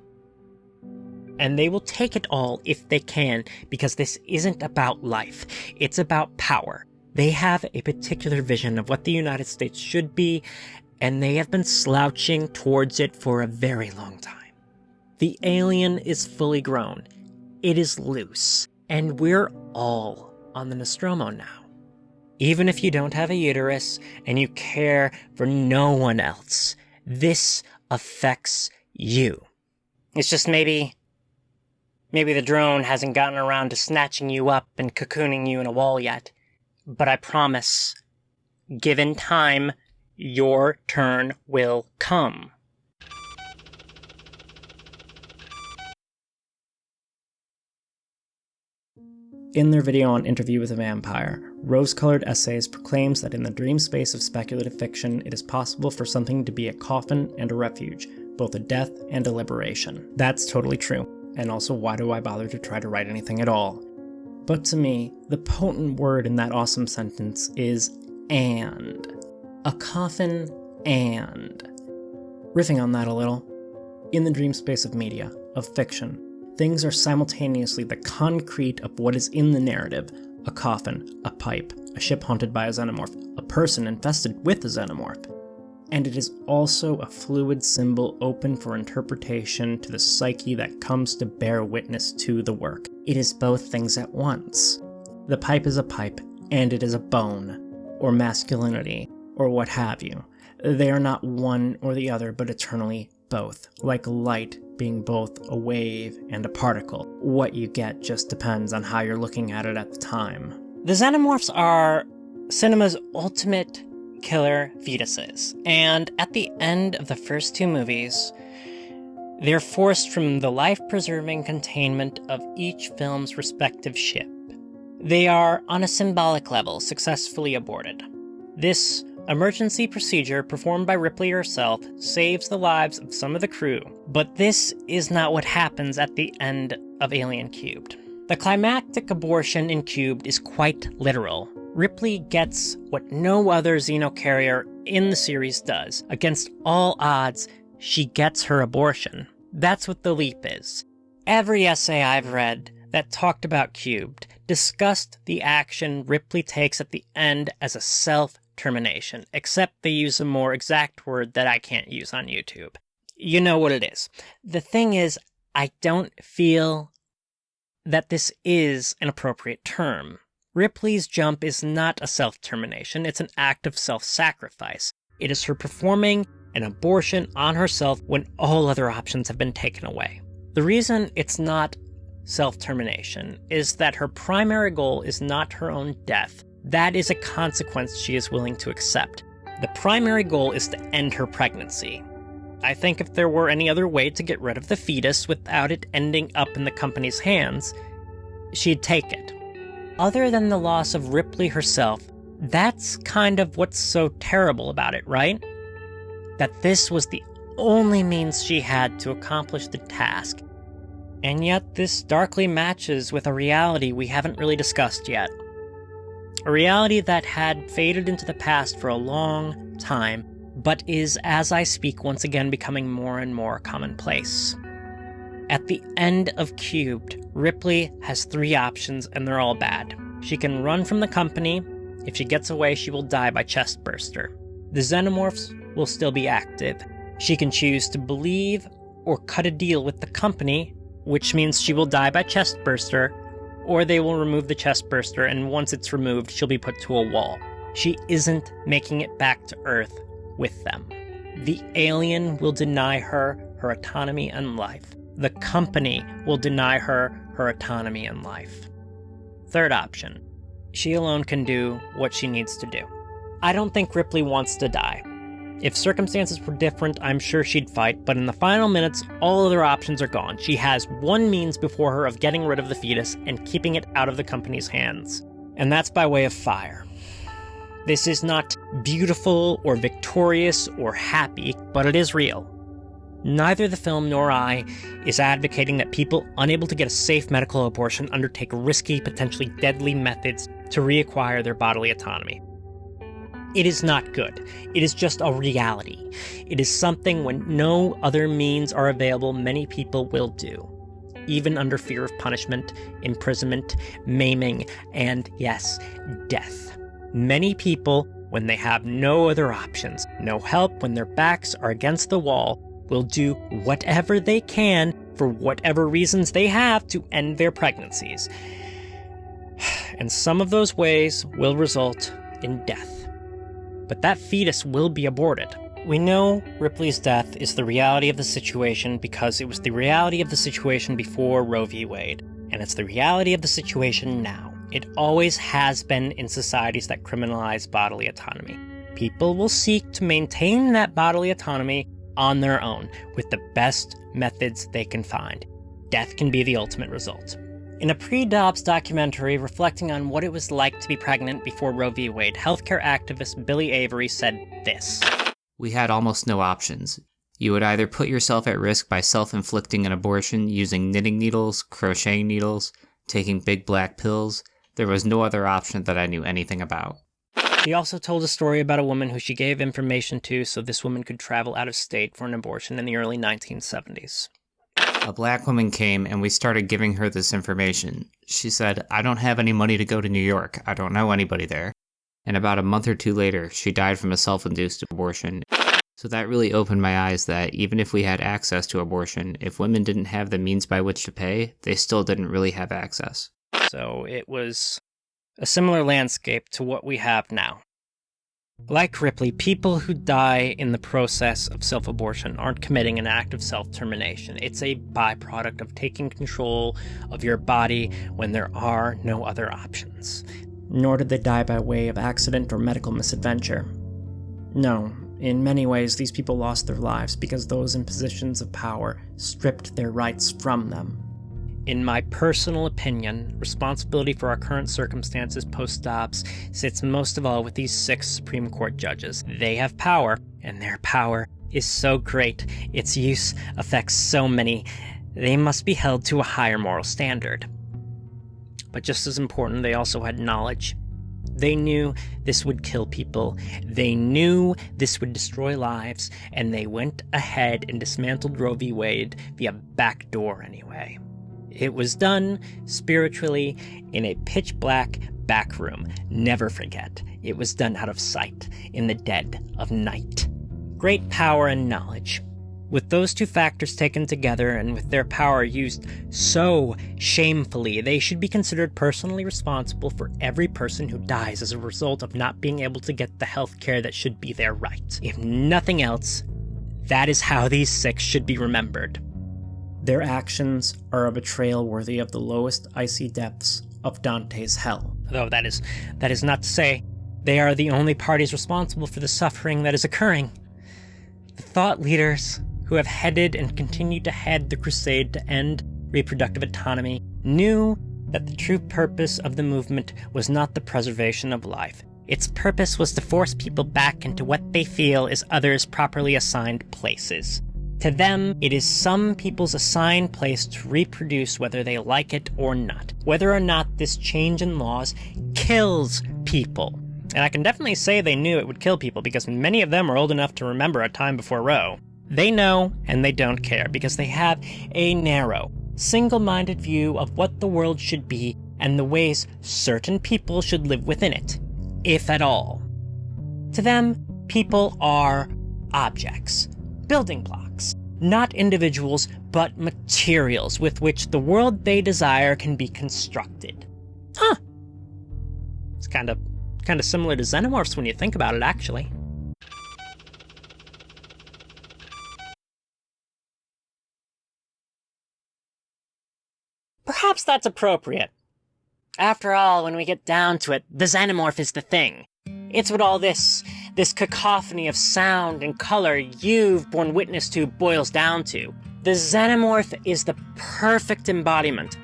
And they will take it all if they can, because this isn't about life. It's about power. They have a particular vision of what the United States should be, and they have been slouching towards it for a very long time. The alien is fully grown. It is loose. And we're all on the Nostromo now. Even if you don't have a uterus and you care for no one else, this affects you. It's just maybe the drone hasn't gotten around to snatching you up and cocooning you in a wall yet. But I promise, given time, your turn will come. In their video on Interview with a Vampire, Rose-Colored Essays proclaims that in the dream space of speculative fiction, it is possible for something to be a coffin and a refuge, both a death and a liberation. That's totally true, and also why do I bother to try to write anything at all? But to me, the potent word in that awesome sentence is and. A coffin and. Riffing on that a little, in the dream space of media, of fiction, things are simultaneously the concrete of what is in the narrative: a coffin, a pipe, a ship haunted by a xenomorph, a person infested with a xenomorph. And it is also a fluid symbol open for interpretation to the psyche that comes to bear witness to the work. It is both things at once. The pipe is a pipe, and it is a bone, or masculinity, or what have you. They are not one or the other, but eternally both, like light being both a wave and a particle. What you get just depends on how you're looking at it at the time. The xenomorphs are cinema's ultimate killer fetuses, and at the end of the first two movies, they're forced from the life-preserving containment of each film's respective ship. They are, on a symbolic level, successfully aborted. This emergency procedure, performed by Ripley herself, saves the lives of some of the crew, but this is not what happens at the end of Alien Cubed. The climactic abortion in Cubed is quite literal. Ripley gets what no other xenocarrier in the series does. Against all odds, she gets her abortion. That's what the leap is. Every essay I've read that talked about Cubed discussed the action Ripley takes at the end as a self-termination, except they use a more exact word that I can't use on YouTube. You know what it is. The thing is, I don't feel that this is an appropriate term. Ripley's jump is not a self-termination, it's an act of self-sacrifice. It is her performing an abortion on herself when all other options have been taken away. The reason it's not self-termination is that her primary goal is not her own death. That is a consequence she is willing to accept. The primary goal is to end her pregnancy. I think if there were any other way to get rid of the fetus without it ending up in the company's hands, she'd take it. Other than the loss of Ripley herself, that's kind of what's so terrible about it, right? That this was the only means she had to accomplish the task. And yet this darkly matches with a reality we haven't really discussed yet. A reality that had faded into the past for a long time, but is, as I speak, once again becoming more and more commonplace. At the end of Cubed, Ripley has three options, and they're all bad. She can run from the company. If she gets away, she will die by chestburster. The xenomorphs will still be active. She can choose to believe or cut a deal with the company, which means she will die by chestburster, or they will remove the chestburster, and once it's removed, she'll be put to a wall. She isn't making it back to Earth with them. The alien will deny her her autonomy and life. The company will deny her her autonomy and life. Third option. She alone can do what she needs to do. I don't think Ripley wants to die. If circumstances were different, I'm sure she'd fight, but in the final minutes, all other options are gone. She has one means before her of getting rid of the fetus and keeping it out of the company's hands. And that's by way of fire. This is not beautiful or victorious or happy, but it is real. Neither the film nor I is advocating that people unable to get a safe medical abortion undertake risky, potentially deadly methods to reacquire their bodily autonomy. It is not good. It is just a reality. It is something when no other means are available, many people will do, even under fear of punishment, imprisonment, maiming, and, yes, death. Many people, when they have no other options, no help, when their backs are against the wall, will do whatever they can for whatever reasons they have to end their pregnancies. And some of those ways will result in death. But that fetus will be aborted. We know Ripley's death is the reality of the situation because it was the reality of the situation before Roe v. Wade, and it's the reality of the situation now. It always has been in societies that criminalize bodily autonomy. People will seek to maintain that bodily autonomy on their own, with the best methods they can find. Death can be the ultimate result. In a pre-Dobbs documentary reflecting on what it was like to be pregnant before Roe v. Wade, healthcare activist Billy Avery said this. We had almost no options. You would either put yourself at risk by self-inflicting an abortion using knitting needles, crocheting needles, taking big black pills. There was no other option that I knew anything about. He also told a story about a woman who she gave information to so this woman could travel out of state for an abortion in the early 1970s. A black woman came and we started giving her this information. She said, I don't have any money to go to New York. I don't know anybody there. And about a month or two later, she died from a self-induced abortion. So that really opened my eyes that even if we had access to abortion, if women didn't have the means by which to pay, they still didn't really have access. So it was a similar landscape to what we have now. Like Ripley, people who die in the process of self-abortion aren't committing an act of self-termination. It's a byproduct of taking control of your body when there are no other options. Nor did they die by way of accident or medical misadventure. No, in many ways these people lost their lives because those in positions of power stripped their rights from them. In my personal opinion, responsibility for our current circumstances post-Dobbs sits most of all with these 6 Supreme Court judges. They have power, and their power is so great, its use affects so many. They must be held to a higher moral standard. But just as important, they also had knowledge. They knew this would kill people, they knew this would destroy lives, and they went ahead and dismantled Roe v. Wade via back door anyway. It was done, spiritually, in a pitch-black back room. Never forget, it was done out of sight, in the dead of night. Great power and knowledge. With those 2 factors taken together, and with their power used so shamefully, they should be considered personally responsible for every person who dies as a result of not being able to get the health care that should be their right. If nothing else, that is how these 6 should be remembered. Their actions are a betrayal worthy of the lowest icy depths of Dante's hell. Though that is not to say they are the only parties responsible for the suffering that is occurring. The thought leaders who have headed and continue to head the crusade to end reproductive autonomy knew that the true purpose of the movement was not the preservation of life. Its purpose was to force people back into what they feel is others' properly assigned places. To them, it is some people's assigned place to reproduce whether they like it or not. Whether or not this change in laws kills people. And I can definitely say they knew it would kill people because many of them are old enough to remember a time before Roe. They know and they don't care because they have a narrow, single-minded view of what the world should be and the ways certain people should live within it, if at all. To them, people are objects. Building blocks, not individuals, but materials with which the world they desire can be constructed. Huh. It's kind of similar to Xenomorphs when you think about it, actually. Perhaps that's appropriate. After all, when we get down to it, the Xenomorph is the thing. It's what all this this cacophony of sound and color you've borne witness to boils down to. The Xenomorph is the perfect embodiment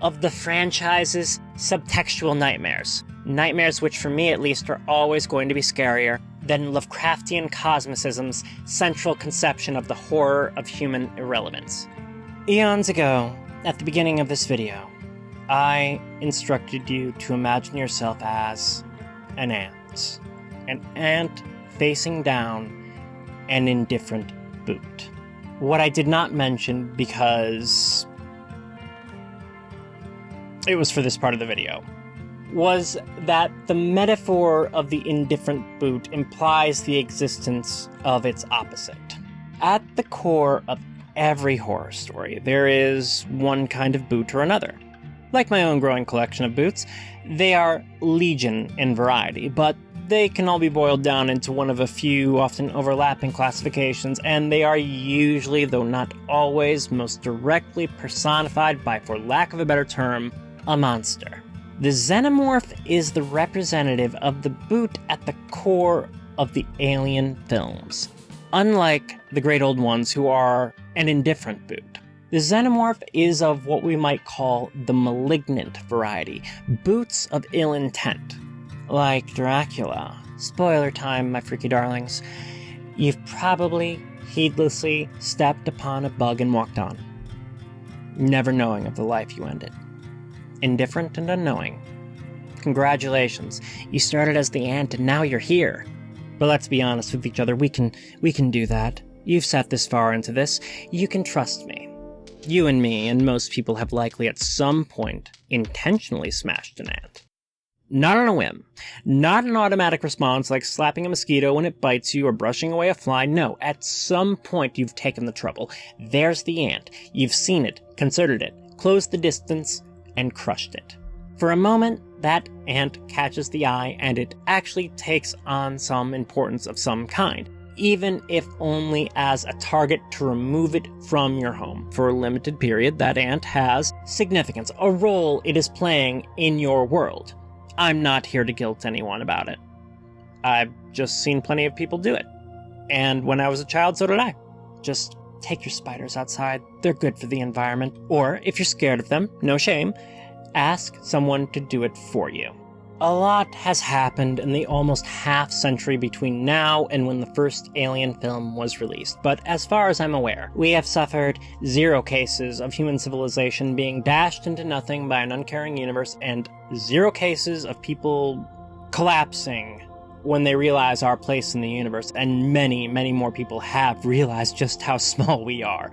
of the franchise's subtextual nightmares. Nightmares which, for me at least, are always going to be scarier than Lovecraftian cosmicism's central conception of the horror of human irrelevance. Eons ago, at the beginning of this video, I instructed you to imagine yourself as an ant. An ant facing down an indifferent boot. What I did not mention, because it was for this part of the video, was that the metaphor of the indifferent boot implies the existence of its opposite. At the core of every horror story, there is one kind of boot or another. Like my own growing collection of boots, they are legion in variety, but they can all be boiled down into one of a few, often overlapping classifications, and they are usually, though not always, most directly personified by, for lack of a better term, a monster. The Xenomorph is the representative of the boot at the core of the Alien films, unlike the great old ones who are an indifferent boot. The Xenomorph is of what we might call the malignant variety, boots of ill intent. Like Dracula. Spoiler time, my freaky darlings. You've probably heedlessly stepped upon a bug and walked on, never knowing of the life you ended. Indifferent and unknowing. Congratulations, you started as the ant and now you're here. But let's be honest with each other, we can do that. You've sat this far into this, you can trust me. You and me and most people have likely at some point intentionally smashed an ant. Not on a whim. Not an automatic response like slapping a mosquito when it bites you or brushing away a fly. No, at some point you've taken the trouble. There's the ant. You've seen it, considered it, closed the distance, and crushed it. For a moment, that ant catches the eye and it actually takes on some importance of some kind, even if only as a target to remove it from your home. For a limited period, that ant has significance, a role it is playing in your world. I'm not here to guilt anyone about it. I've just seen plenty of people do it. And when I was a child, so did I. Just take your spiders outside. They're good for the environment. Or, if you're scared of them, no shame, ask someone to do it for you. A lot has happened in the almost half-century between now and when the first Alien film was released, but as far as I'm aware, we have suffered 0 cases of human civilization being dashed into nothing by an uncaring universe, and 0 cases of people collapsing when they realize our place in the universe, and many, many more people have realized just how small we are.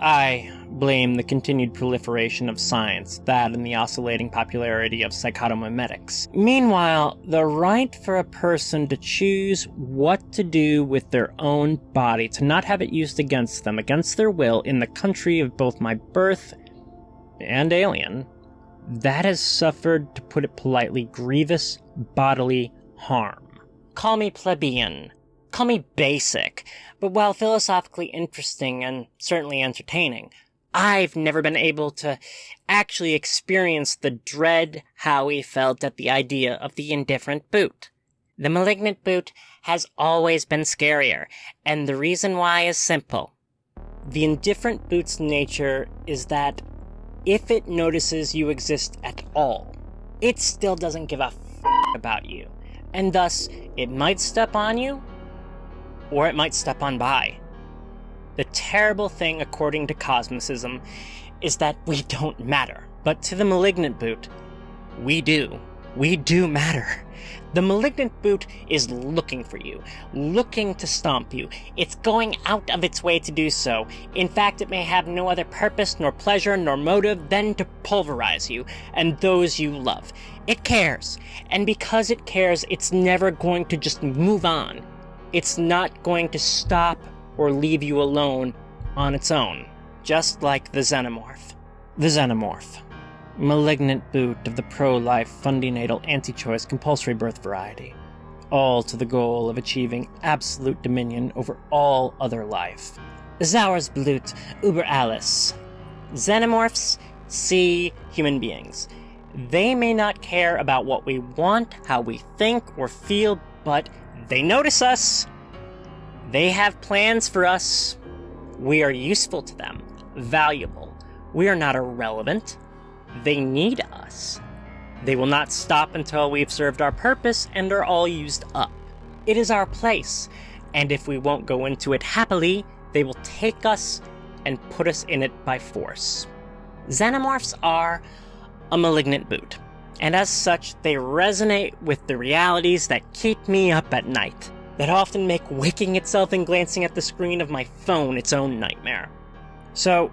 I blame the continued proliferation of science, that and the oscillating popularity of psychotomimetics. Meanwhile, the right for a person to choose what to do with their own body, to not have it used against them, against their will, in the country of both my birth and Alien, that has suffered, to put it politely, grievous bodily harm. Call me plebeian. Call me basic, but while philosophically interesting and certainly entertaining, I've never been able to actually experience the dread Howie felt at the idea of the indifferent boot. The malignant boot has always been scarier, and the reason why is simple. The indifferent boot's nature is that if it notices you exist at all, it still doesn't give a about you, and thus it might step on you, or it might step on by. The terrible thing, according to cosmicism, is that we don't matter. But to the malignant boot, we do. We do matter. The malignant boot is looking for you, looking to stomp you. It's going out of its way to do so. In fact, it may have no other purpose, nor pleasure, nor motive than to pulverize you and those you love. It cares. And because it cares, it's never going to just move on. It's not going to stop or leave you alone on its own, just like the Xenomorph. The Xenomorph, malignant boot of the pro-life, fundinatal, anti-choice, compulsory birth variety, all to the goal of achieving absolute dominion over all other life. Zauer's Blut über alles. Xenomorphs see human beings. They may not care about what we want, how we think or feel, but They notice us. They have plans for us. We are useful to them, valuable. We are not irrelevant. They need us. They will not stop until we've served our purpose and are all used up. It is our place, and if we won't go into it happily, they will take us and put us in it by force. Xenomorphs are a malignant boot, and as such, they resonate with the realities that keep me up at night, that often make waking itself and glancing at the screen of my phone its own nightmare. So,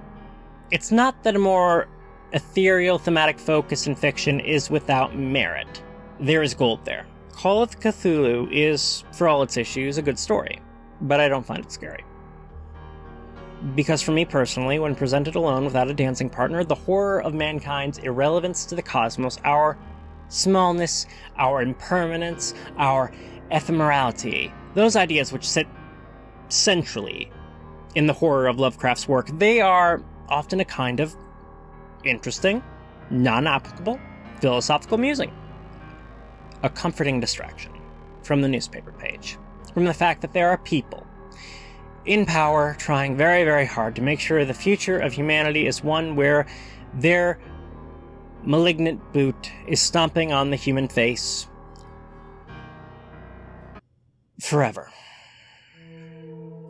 it's not that a more ethereal thematic focus in fiction is without merit. There is gold there. Call of Cthulhu is, for all its issues, a good story, but I don't find it scary. Because for me personally, when presented alone without a dancing partner, the horror of mankind's irrelevance to the cosmos, our smallness, our impermanence, our ephemerality, those ideas which sit centrally in the horror of Lovecraft's work, they are often a kind of interesting, non-applicable, philosophical musing. A comforting distraction from the newspaper page, from the fact that there are people in power trying very, very hard to make sure the future of humanity is one where their malignant boot is stomping on the human face forever.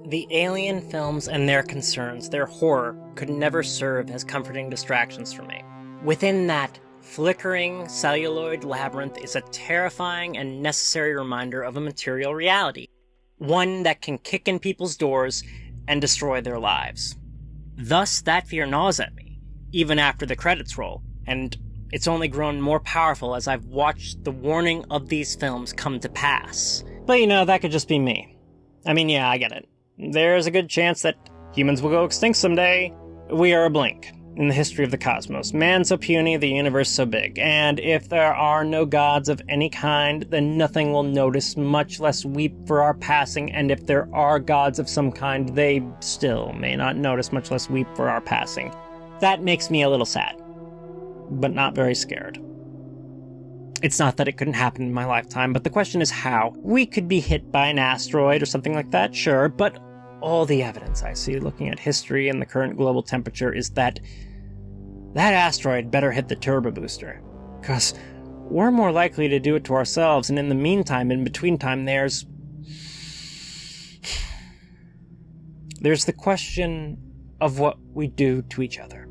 The alien films and their concerns, their horror, could never serve as comforting distractions for me. Within that flickering celluloid labyrinth is a terrifying and necessary reminder of a material reality, one that can kick in people's doors and destroy their lives. Thus, that fear gnaws at me, even after the credits roll, and it's only grown more powerful as I've watched the warning of these films come to pass. But that could just be me. I mean, yeah, I get it. There's a good chance that humans will go extinct someday. We are a blink in the history of the cosmos. Man so puny, the universe so big. And if there are no gods of any kind, then nothing will notice, much less weep for our passing. And if there are gods of some kind, they still may not notice, much less weep for our passing. That makes me a little sad, but not very scared. It's not that it couldn't happen in my lifetime, but the question is how. We could be hit by an asteroid or something like that, sure, but all the evidence I see looking at history and the current global temperature is that asteroid better hit the turbo booster, because we're more likely to do it to ourselves, and in the meantime, in between time, there's the question of what we do to each other.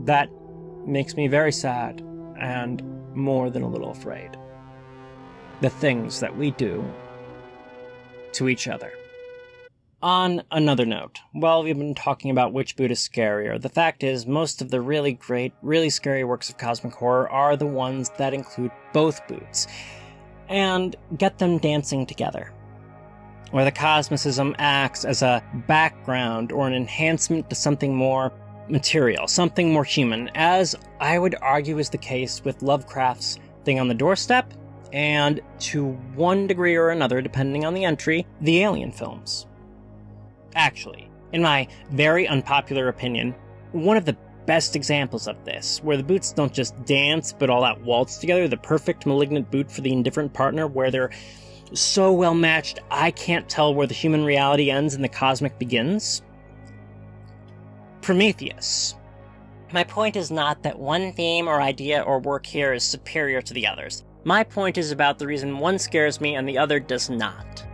That makes me very sad and more than a little afraid. The things that we do to each other. On another note, while we've been talking about which boot is scarier, the fact is most of the really great, really scary works of cosmic horror are the ones that include both boots, and get them dancing together, where the cosmicism acts as a background or an enhancement to something more material, something more human, as I would argue is the case with Lovecraft's Thing on the Doorstep, and to one degree or another, depending on the entry, the Alien films. Actually, in my very unpopular opinion, one of the best examples of this, where the boots don't just dance but all out waltz together, the perfect malignant boot for the indifferent partner, where they're so well matched I can't tell where the human reality ends and the cosmic begins. Prometheus. My point is not that one theme or idea or work here is superior to the others. My point is about the reason one scares me and the other does not.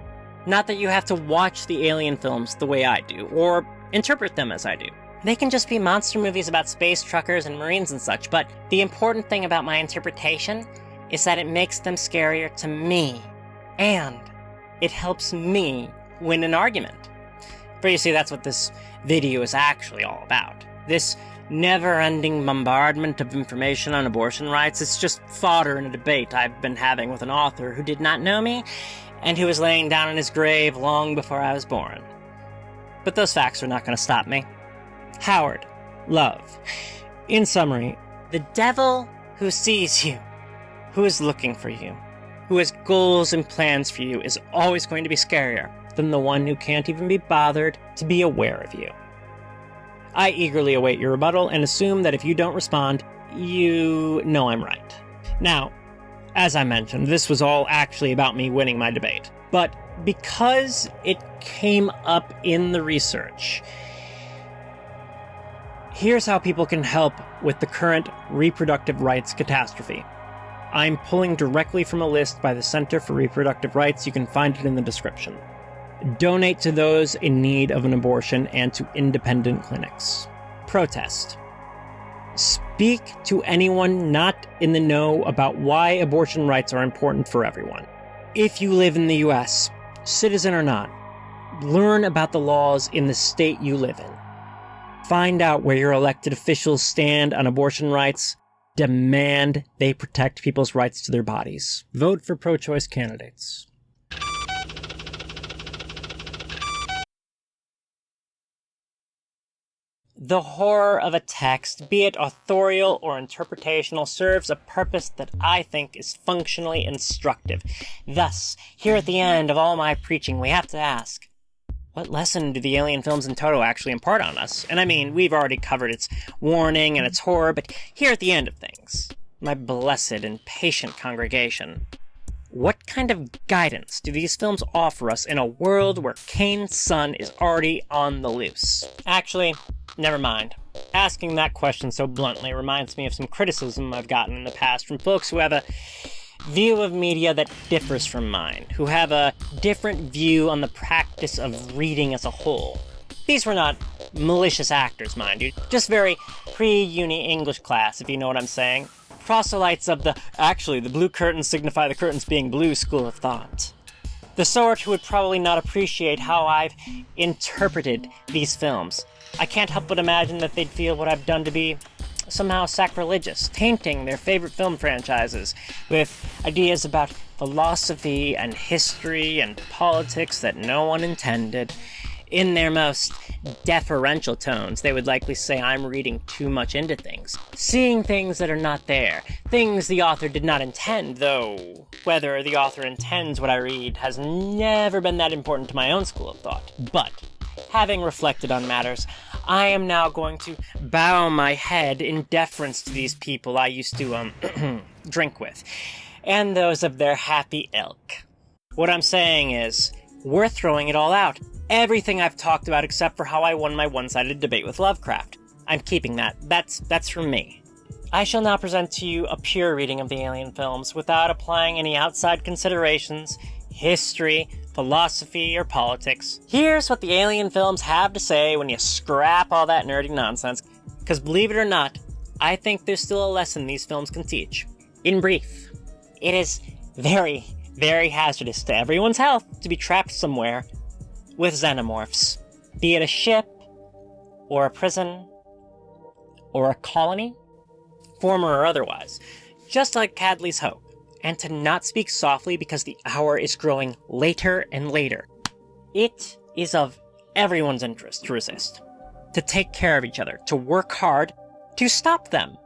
Not that you have to watch the Alien films the way I do, or interpret them as I do. They can just be monster movies about space truckers and marines and such, but the important thing about my interpretation is that it makes them scarier to me, and it helps me win an argument. For you see, that's what this video is actually all about. This never-ending bombardment of information on abortion rights, it's just fodder in a debate I've been having with an author who did not know me, and who was laying down in his grave long before I was born. But those facts are not going to stop me. Howard, love. In summary, the devil who sees you, who is looking for you, who has goals and plans for you, is always going to be scarier than the one who can't even be bothered to be aware of you. I eagerly await your rebuttal and assume that if you don't respond, you know I'm right. Now, As I mentioned, this was all actually about me winning my debate. But because it came up in the research, here's how people can help with the current reproductive rights catastrophe. I'm pulling directly from a list by the Center for Reproductive Rights. You can find it in the description. Donate to those in need of an abortion and to independent clinics. Protest. Speak to anyone not in the know about why abortion rights are important for everyone. If you live in the US, citizen or not, learn about the laws in the state you live in. Find out where your elected officials stand on abortion rights. Demand they protect people's rights to their bodies. Vote for pro-choice candidates. The horror of a text, be it authorial or interpretational, serves a purpose that I think is functionally instructive. Thus, here at the end of all my preaching, we have to ask, what lesson do the alien films in toto actually impart on us? And I mean, we've already covered its warning and its horror, but here at the end of things, my blessed and patient congregation, what kind of guidance do these films offer us in a world where Cain's son is already on the loose? Actually, never mind. Asking that question so bluntly reminds me of some criticism I've gotten in the past from folks who have a view of media that differs from mine, who have a different view on the practice of reading as a whole. These were not malicious actors, mind you, just very pre-uni English class, if you know what I'm saying. Proselytes of the blue curtains signify the curtains being blue school of thought. The sort who would probably not appreciate how I've interpreted these films. I can't help but imagine that they'd feel what I've done to be somehow sacrilegious, tainting their favorite film franchises with ideas about philosophy and history and politics that no one intended. In their most deferential tones, they would likely say I'm reading too much into things, seeing things that are not there, things the author did not intend, though whether the author intends what I read has never been that important to my own school of thought. But, having reflected on matters, I am now going to bow my head in deference to these people I used to, drink with, and those of their happy ilk. What I'm saying is, we're throwing it all out. Everything I've talked about except for how I won my one-sided debate with Lovecraft. I'm keeping that. That's from me. I shall now present to you a pure reading of the Alien films without applying any outside considerations, history, philosophy, or politics. Here's what the Alien films have to say when you scrap all that nerdy nonsense, because believe it or not, I think there's still a lesson these films can teach. In brief, it is very, very hazardous to everyone's health to be trapped somewhere with xenomorphs, be it a ship, or a prison, or a colony, former or otherwise, just like Cadley's hope, and to not speak softly because the hour is growing later and later. It is of everyone's interest to resist, to take care of each other, to work hard, to stop them,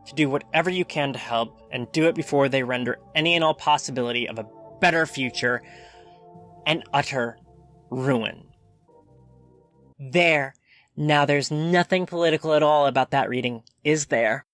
to do whatever you can to help, and do it before they render any and all possibility of a better future an utter ruin. There. Now there's nothing political at all about that reading, is there?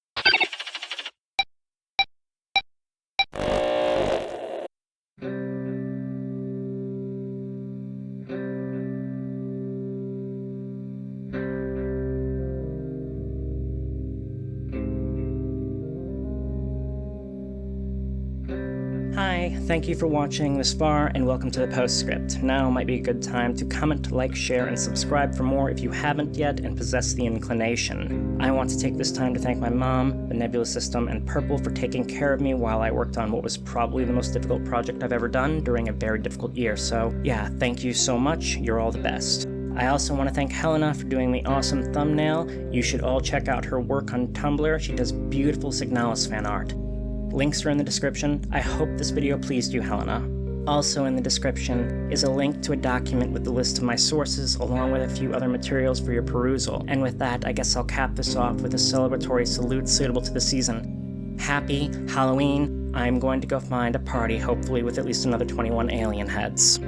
Hi, thank you for watching this far, and welcome to the postscript. Now might be a good time to comment, like, share, and subscribe for more if you haven't yet and possess the inclination. I want to take this time to thank my mom, the Nebula System, and Purple for taking care of me while I worked on what was probably the most difficult project I've ever done during a very difficult year, so yeah, thank you so much, you're all the best. I also want to thank Helena for doing the awesome thumbnail. You should all check out her work on Tumblr. She does beautiful Signalis fan art. Links are in the description. I hope this video pleased you, Helena. Also in the description is a link to a document with the list of my sources, along with a few other materials for your perusal. And with that, I guess I'll cap this off with a celebratory salute suitable to the season. Happy Halloween! I'm going to go find a party, hopefully with at least another 21 alien heads.